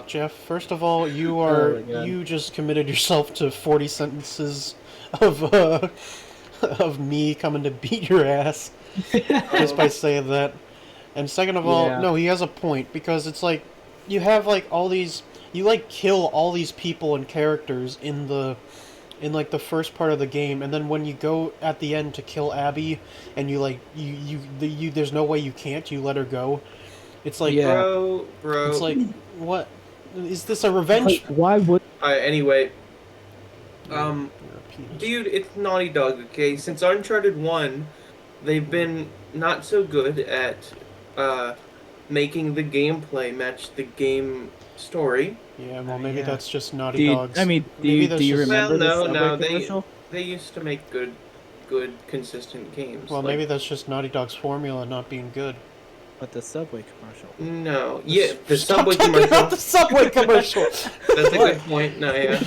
Jeff, first of all, you Oh my God. you just committed yourself to 40 sentences of of me coming to beat your ass just by saying that. And second of all, Yeah. no, he has a point because it's like you have like all these you like kill all these people and characters in like the first part of the game, and then when you go at the end to kill Abby and you like you there's no way you can't, you let her go. It's like Yeah. Bro. it's like what is this a revenge? Like, why would? Anyway, You're a penis. dude, it's Naughty Dog. Okay, since Uncharted 1, they've been not so good at making the gameplay match the game story. Yeah, well, maybe Yeah. that's just Naughty Do you, Dog's. I mean, do maybe you, that's do you just- remember Well, the no, Subway they- commercial? They used to make good, consistent games. Well, like- maybe that's just Naughty Dog's formula not being good. But the Subway commercial. No, yeah, the Stop Subway talking commercial. about the Subway commercial. That's a good point. No, yeah.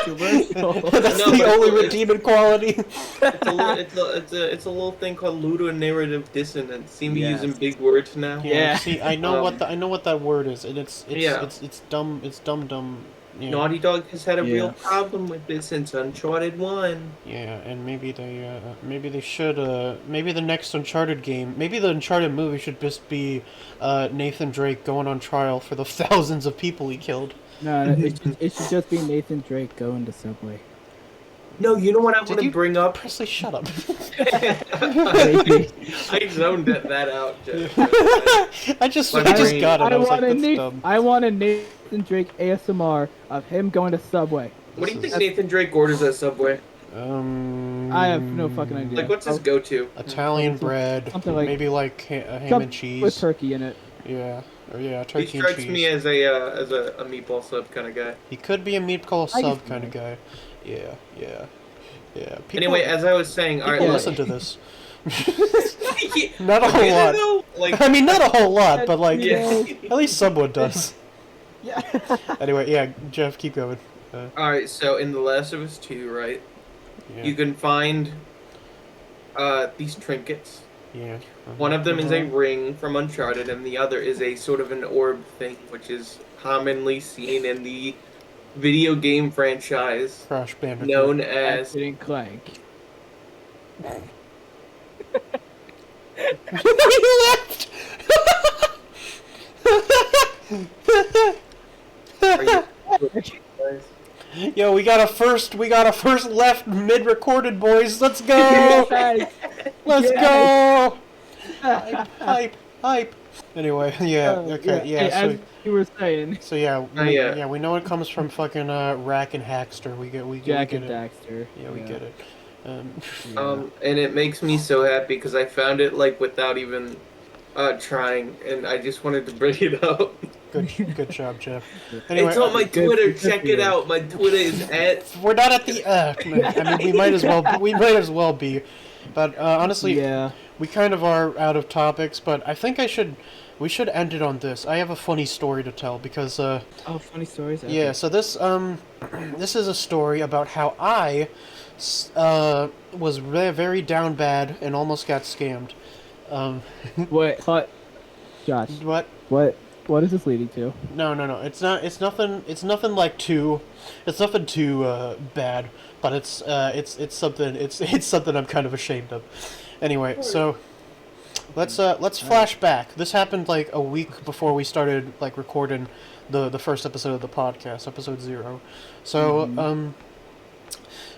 Commercial. That's No, the but only it's- redeeming quality. It's a little thing called ludonarrative dissonance. See me Yes. using big words now. Yeah. See, I know Um, I know what that word is, and it's Yeah. it's dumb. It's dumb. Yeah. Naughty Dog has had a real Yeah. problem with this since Uncharted 1. Yeah, and maybe they should maybe the next Uncharted game, maybe the Uncharted movie should just be Nathan Drake going on trial for the thousands of people he killed. No, it should just be Nathan Drake going to Subway. No, you know what I Did want to you- bring up? Presley, shut up. I zoned that out. Jeff. I just My got brain- it. I was like, that's Nathan, dumb. I want a Nathan Drake ASMR of him going to Subway. What do you This think Nathan Drake orders at Subway? I have no fucking idea. Like, what's his go-to? Italian bread, something like- maybe like ham Some- and cheese. with turkey in it. Yeah, or yeah, He turkey and strikes cheese. me as a meatball sub kind of guy. He could be a meatball I sub can kind of see guy. Yeah. People, Anyway, as I was saying, people alright, listen to this. Yeah, Not a whole okay, lot. though, like, I mean, not a whole lot, but like, yeah. at least someone does. Yeah. Anyway, yeah, Jeff, keep going. Alright, so in The Last of Us 2, right, Yeah, you can find these trinkets. yeah. One of them is a ring from Uncharted, and the other is a sort of an orb thing, which is commonly seen in the video game franchise Crash Bandicoot. known as... Ratchet and Clank. You left. Are you... Yo, we got a first left mid-recorded, boys. Let's go. Yes. Let's Yes. go. Hype. Anyway, yeah. Okay. Hey, Yeah. as you were saying, So yeah. we know it comes from fucking Rack and Hackster. We Jack get and it. Daxter. Yeah, we get it. And it makes me so happy because I found it, like, without even trying, and I just wanted to bring it up. Good job, Jeff. Anyway, It's on my good- Twitter. good Check for it you. out. My Twitter is at... we're not at the. I mean, we might as well be, but honestly, Yeah. we kind of are out of topics. But I think we should end it on this. I have a funny story to tell because Oh, funny stories. Okay. yeah. So this this is a story about how I was very down bad and almost got scammed. What? Josh, What? what is this leading to? No. It's not. It's nothing. It's nothing like too. It's nothing too bad. But it's something. It's something I'm kind of ashamed of. Anyway, so let's flash back. This happened like a week before we started like recording the first episode of the podcast, episode 0. So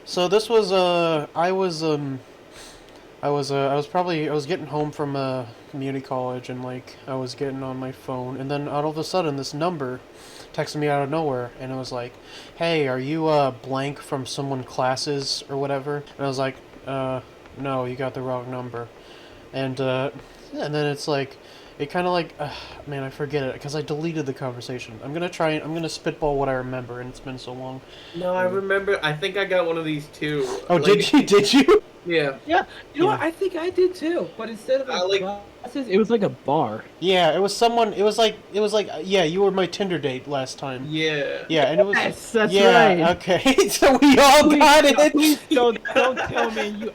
so this was I was getting home from community college, and like I was getting on my phone, and then all of a sudden this number texted me out of nowhere, and it was like, "Hey, are you blank from someone classes or whatever?" And I was like, "No, you got the wrong number." And then it's like, it kind of like, man, I forget it because I deleted the conversation. I'm gonna spitball what I remember, and it's been so long. No, I remember. I think I got one of these too. Oh, like, did you? Yeah. Yeah, you know what? I think I did too. But instead of Classes, it was like a bar. Yeah, it was someone. It was like yeah, you were my Tinder date last time. Yeah. Yeah, and it was. Yes, that's yeah, right. okay. So we all got it. Please don't tell me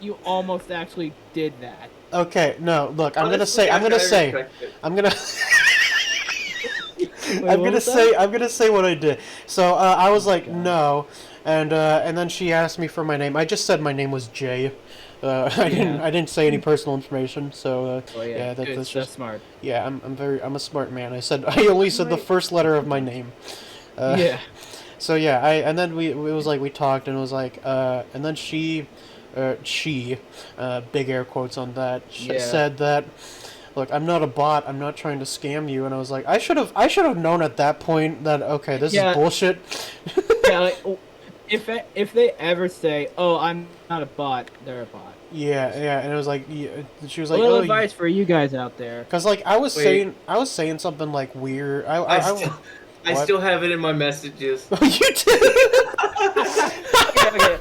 you almost actually did that. Okay, no, look, I'm gonna Honestly, say, I respect it. I'm gonna say what I did. So I was like, no, and then she asked me for my name. I just said my name was Jay. I didn't say any personal information. So that's just smart. yeah. I'm a smart man. I only said the first letter of my name. Yeah. So yeah, it was like we talked, and it was like and then she big air quotes on that, said that, look, I'm not a bot, I'm not trying to scam you. And I was like, I should have known at that point that, okay, this is bullshit. Yeah, like, if they ever say, oh, I'm not a bot, they're a bot. Yeah, and it was like, she was like, a little advice for you guys out there. because like I was saying something like weird. I still have it in my messages. You did. Okay.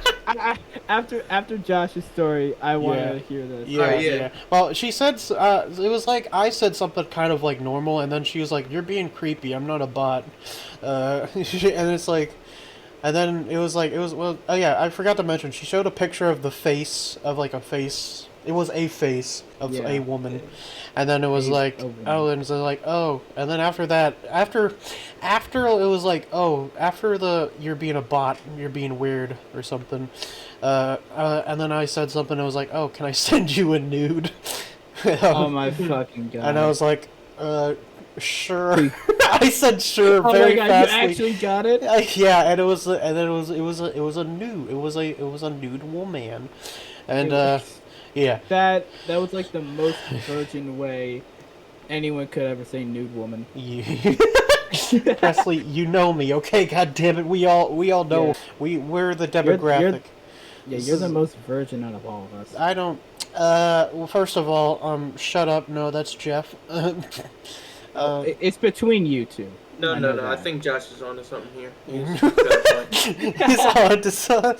After Josh's story, I want to hear this. Yeah. Well, she said it was like I said something kind of like normal, and then she was like, "You're being creepy. I'm not a bot." And it's like, and then it was well. Oh yeah, I forgot to mention. She showed a picture of the face of like a face. It was a face of a woman, and then it was like, oh, and it's like, oh, and then after that, after it was like, oh, after the you're being a bot, you're being weird or something, and then I said something. It was like, oh, can I send you a nude? Oh my fucking god! And I was like, sure. I said sure very fastly. You actually got it? Yeah, and it was a nude woman, and yeah. That was like the most virgin way anyone could ever say nude woman. Yeah. Presley, you know me, okay? God damn it, we all know we're the demographic. You're the most virgin out of all of us. I don't. Well, first of all, shut up. No, that's Jeff. It's between you two. No. I think Josh is onto something here. He's got a point. He's on to some.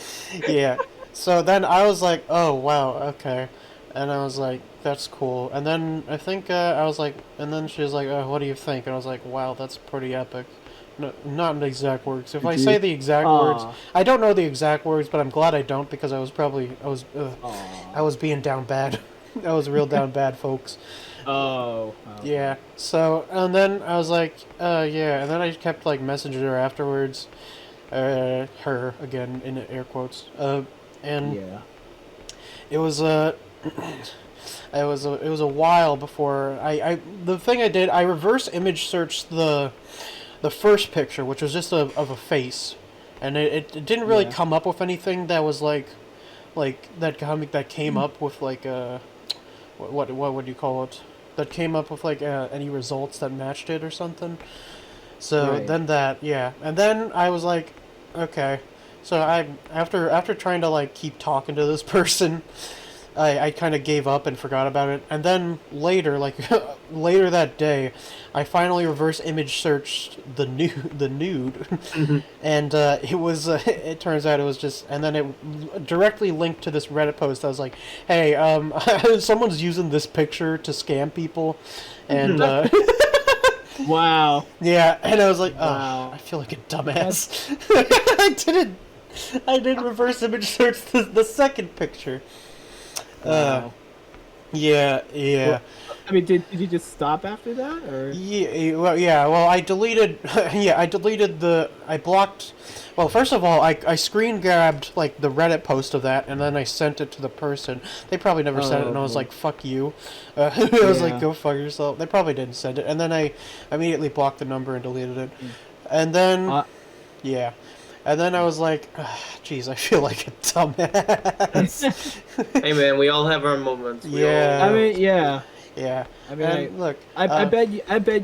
Yeah. So then I was like, oh, wow, okay. And I was like, that's cool. And then I think I was like, and then she was like, what do you think? And I was like, wow, that's pretty epic. No, not in the exact words. If I say the exact words, I don't know the exact words, but I'm glad I don't, because I was being down bad. I was real down bad, folks. Oh. Yeah. So, and then I was like, yeah. And then I kept like messaging her afterwards. Her, again, in air quotes. And it was it was a while before the thing I did, I reverse image searched the first picture, which was just of a face, and it didn't really come up with anything that was like that came up with like what would you call it, that came up with like any results that matched it or something. So then and then I was like, okay. So after trying to like keep talking to this person, I kind of gave up and forgot about it. And then later, like later that day, I finally reverse image searched the nude, Mm-hmm. and it was it turns out it was just, and then it directly linked to this Reddit post. I was like, hey, someone's using this picture to scam people, and wow. Yeah, and I was like, oh, Wow. I feel like a dumbass. I didn't reverse image search the second picture. Wow. Yeah. I mean, did you just stop after that, or? Yeah, well, I deleted, I blocked, well, first of all, I screen grabbed, like, the Reddit post of that, and then I sent it to the person. They probably never sent it, and I was boy. like, fuck you. I was like, Yeah. go fuck yourself. They probably didn't send it, and then I immediately blocked the number and deleted it. And then, yeah. And then I was like, geez, I feel like a dumbass. Hey man, we all have our moments. We Yeah. all- I mean, yeah. Yeah. I mean, And look, I bet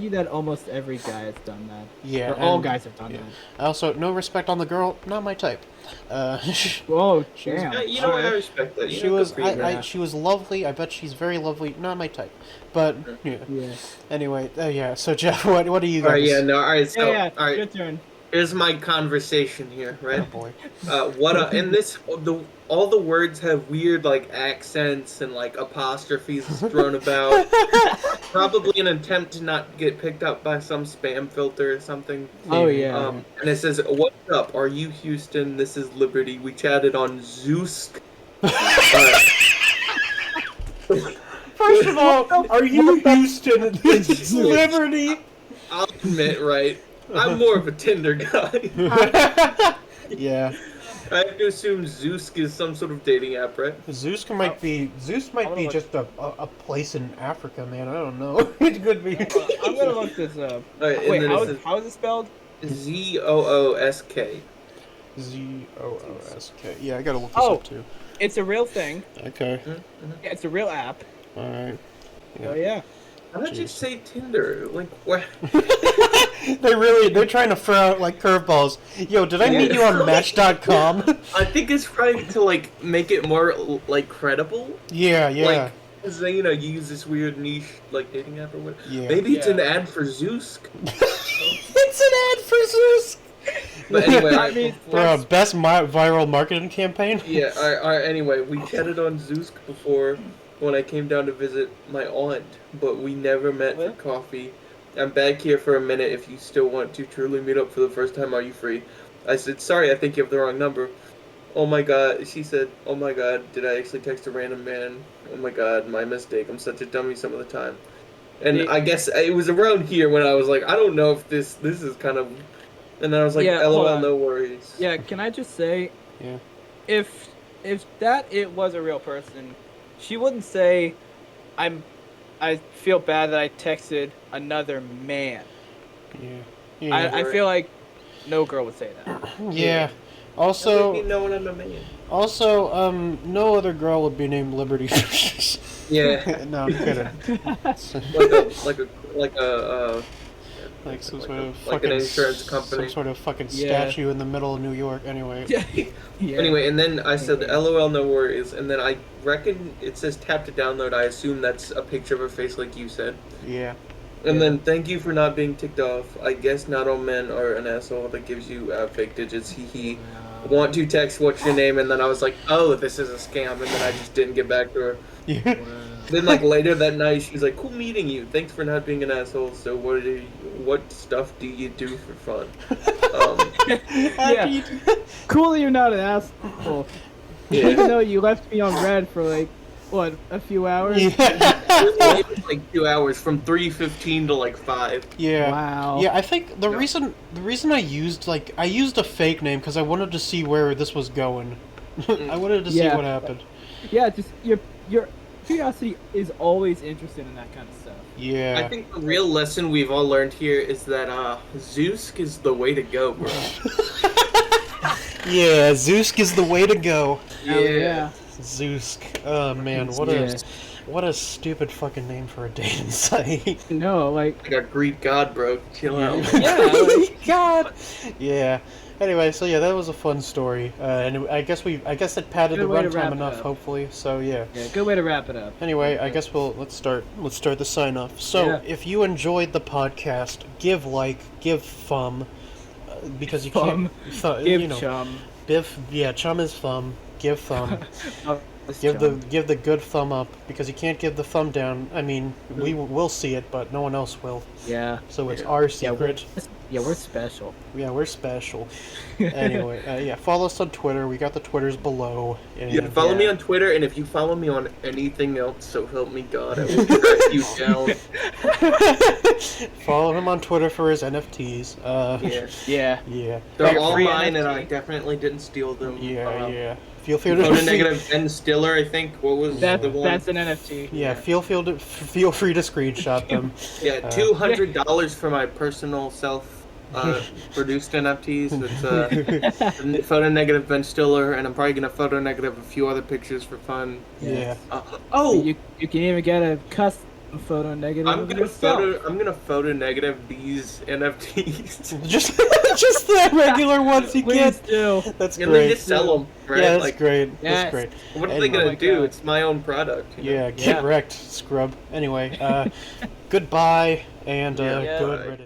you that almost every guy has done that. yeah, Or all and- guys have done yeah. that. Also, no respect on the girl, not my type. Oh, damn. Yeah, you know what? I respect that. She You know, was, good for you. Yeah. she was lovely. I bet she's very lovely. Not my type, but yeah. Yeah. Anyway, yeah. So Jeff, what do you All right, guys? yeah, no, all right. So, Yeah, all right. your turn. Here's my conversation here, Oh right? boy. And this, all the words have weird like accents and like apostrophes thrown about. Probably an attempt to not get picked up by some spam filter or something. Oh yeah. And it says, "What's up? Are you Houston? This is Liberty. We chatted on Zeus." First of all, are you Houston? This is Liberty. I'll admit, right? I'm more of a Tinder guy. Yeah. I have to assume Zeus is some sort of dating app, right? Zeus might be look- just a place in Africa, man. I don't know. It could be. I'm gonna look this up. All right, and Wait, then how it is it spelled? says ZOOSK. ZOOSK. Yeah, I gotta look this Oh. up too. It's a real thing. Okay. Yeah, it's a real app. All right. Oh yeah. How did you Jeez. say Tinder? Like, what? They're trying to throw out like curveballs. Yo, did I meet you on Match.com? I think it's trying to like make it more like credible. Yeah, yeah. Like, 'cause, you know, you use this weird niche like dating app or what? Yeah. Maybe it's Yeah. an ad for Zeus. It's an ad for Zeus. But anyway, I mean, For a best viral marketing campaign. yeah. Anyway, we chatted on Zeus before when I came down to visit my aunt, but we never met for What? coffee. I'm back here for a minute. If you still want to truly meet up for the first time, are you free? I said, sorry, I think you have the wrong number. Oh my god, she said, oh my god, did I actually text a random man? Oh my god, my mistake. I'm such a dummy some of the time. And The- I guess it was around here when I was like, I don't know if this is kind of... And then I was like, Yeah, hold LOL, on. no worries. Yeah, can I just say, Yeah. if it was a real person, she wouldn't say, I feel bad that I texted another man. Yeah. Yeah. I feel like no girl would say that. Yeah. So, Also, no one I'm a man. no other girl would be named Liberty. Yeah, No, I'm kidding. like a Like some Like sort a- of like an fucking insurance company. Some sort of fucking Yeah. statue in the middle of New York. Anyway. Yeah. Anyway, and then I said, LOL, no worries. And then I reckon it says tap to download. I assume that's a picture of her face, like you said. Yeah. And then thank you for not being ticked off. I guess not all men are an asshole that gives you fake digits. Hee hee. Want to text what's your name? And then I was like, oh, this is a scam. And then I just didn't get back to her. Yeah. Then like later that night, she's like, cool meeting you. Thanks for not being an asshole. So what stuff do you do for fun? Yeah. Cool that you're not an asshole. Yeah. Even though you left me on red for like, what, a few hours? Yeah. It was like 2 hours from 3:15 to like 5. Yeah. Wow. Yeah, I think the Yeah. reason I used a fake name because I wanted to see where this was going. I wanted to see Yeah. what happened. Yeah, just your curiosity is always interested in that kind of stuff. Yeah. I think the real lesson we've all learned here is that Zeus is the way to go, bro. Yeah, Zeus is the way to go. Hell yeah. Zeus. Oh man, Yeah. what a stupid fucking name for a dating site. No, like, Like a Greek god, bro. Chill out. Yeah, like, God. Yeah. Anyway, so yeah, that was a fun story, and I guess it padded Good the way to wrap runtime it enough, up. hopefully. So yeah. good way to wrap it up. Anyway, I guess let's start the sign off. So Yeah. if you enjoyed the podcast, give thumb, because you Thumb. can't. Give you know, chum. Biff. Yeah, chum is thumb. Give thumb. Give the good thumb up, because you can't give the thumb down. I mean, we will see it, but no one else will. Yeah. So it's our Yeah, secret. we're special. Yeah, we're special. Anyway, yeah, follow us on Twitter. We got the Twitters below. And, Yeah, follow me on Twitter, and if you follow me on anything else, so help me God, I will track you down. Follow him on Twitter for his NFTs. Yeah. Yeah. They're all free mine, and NFT. I definitely didn't steal them. Yeah. Feel free to. Photo negative Ben Stiller, I think. What was the one? That's an NFT. Yeah, feel free to screenshot them. Yeah, $200 for my personal produced NFTs. It's photo negative Ben Stiller, and I'm probably gonna photo negative a few other pictures for fun. Yeah. You can even get a custom photo negative I'm of gonna yourself. photo negative these NFTs. just the regular ones you Please get. do. That's And they great. just sell them, right? Yeah, that's Like, great. Yes. That's great. what are And- they gonna my do? God. It's my own product. You know? Yeah, get wrecked, scrub. Anyway, goodbye and Yeah. good Bye. riddance.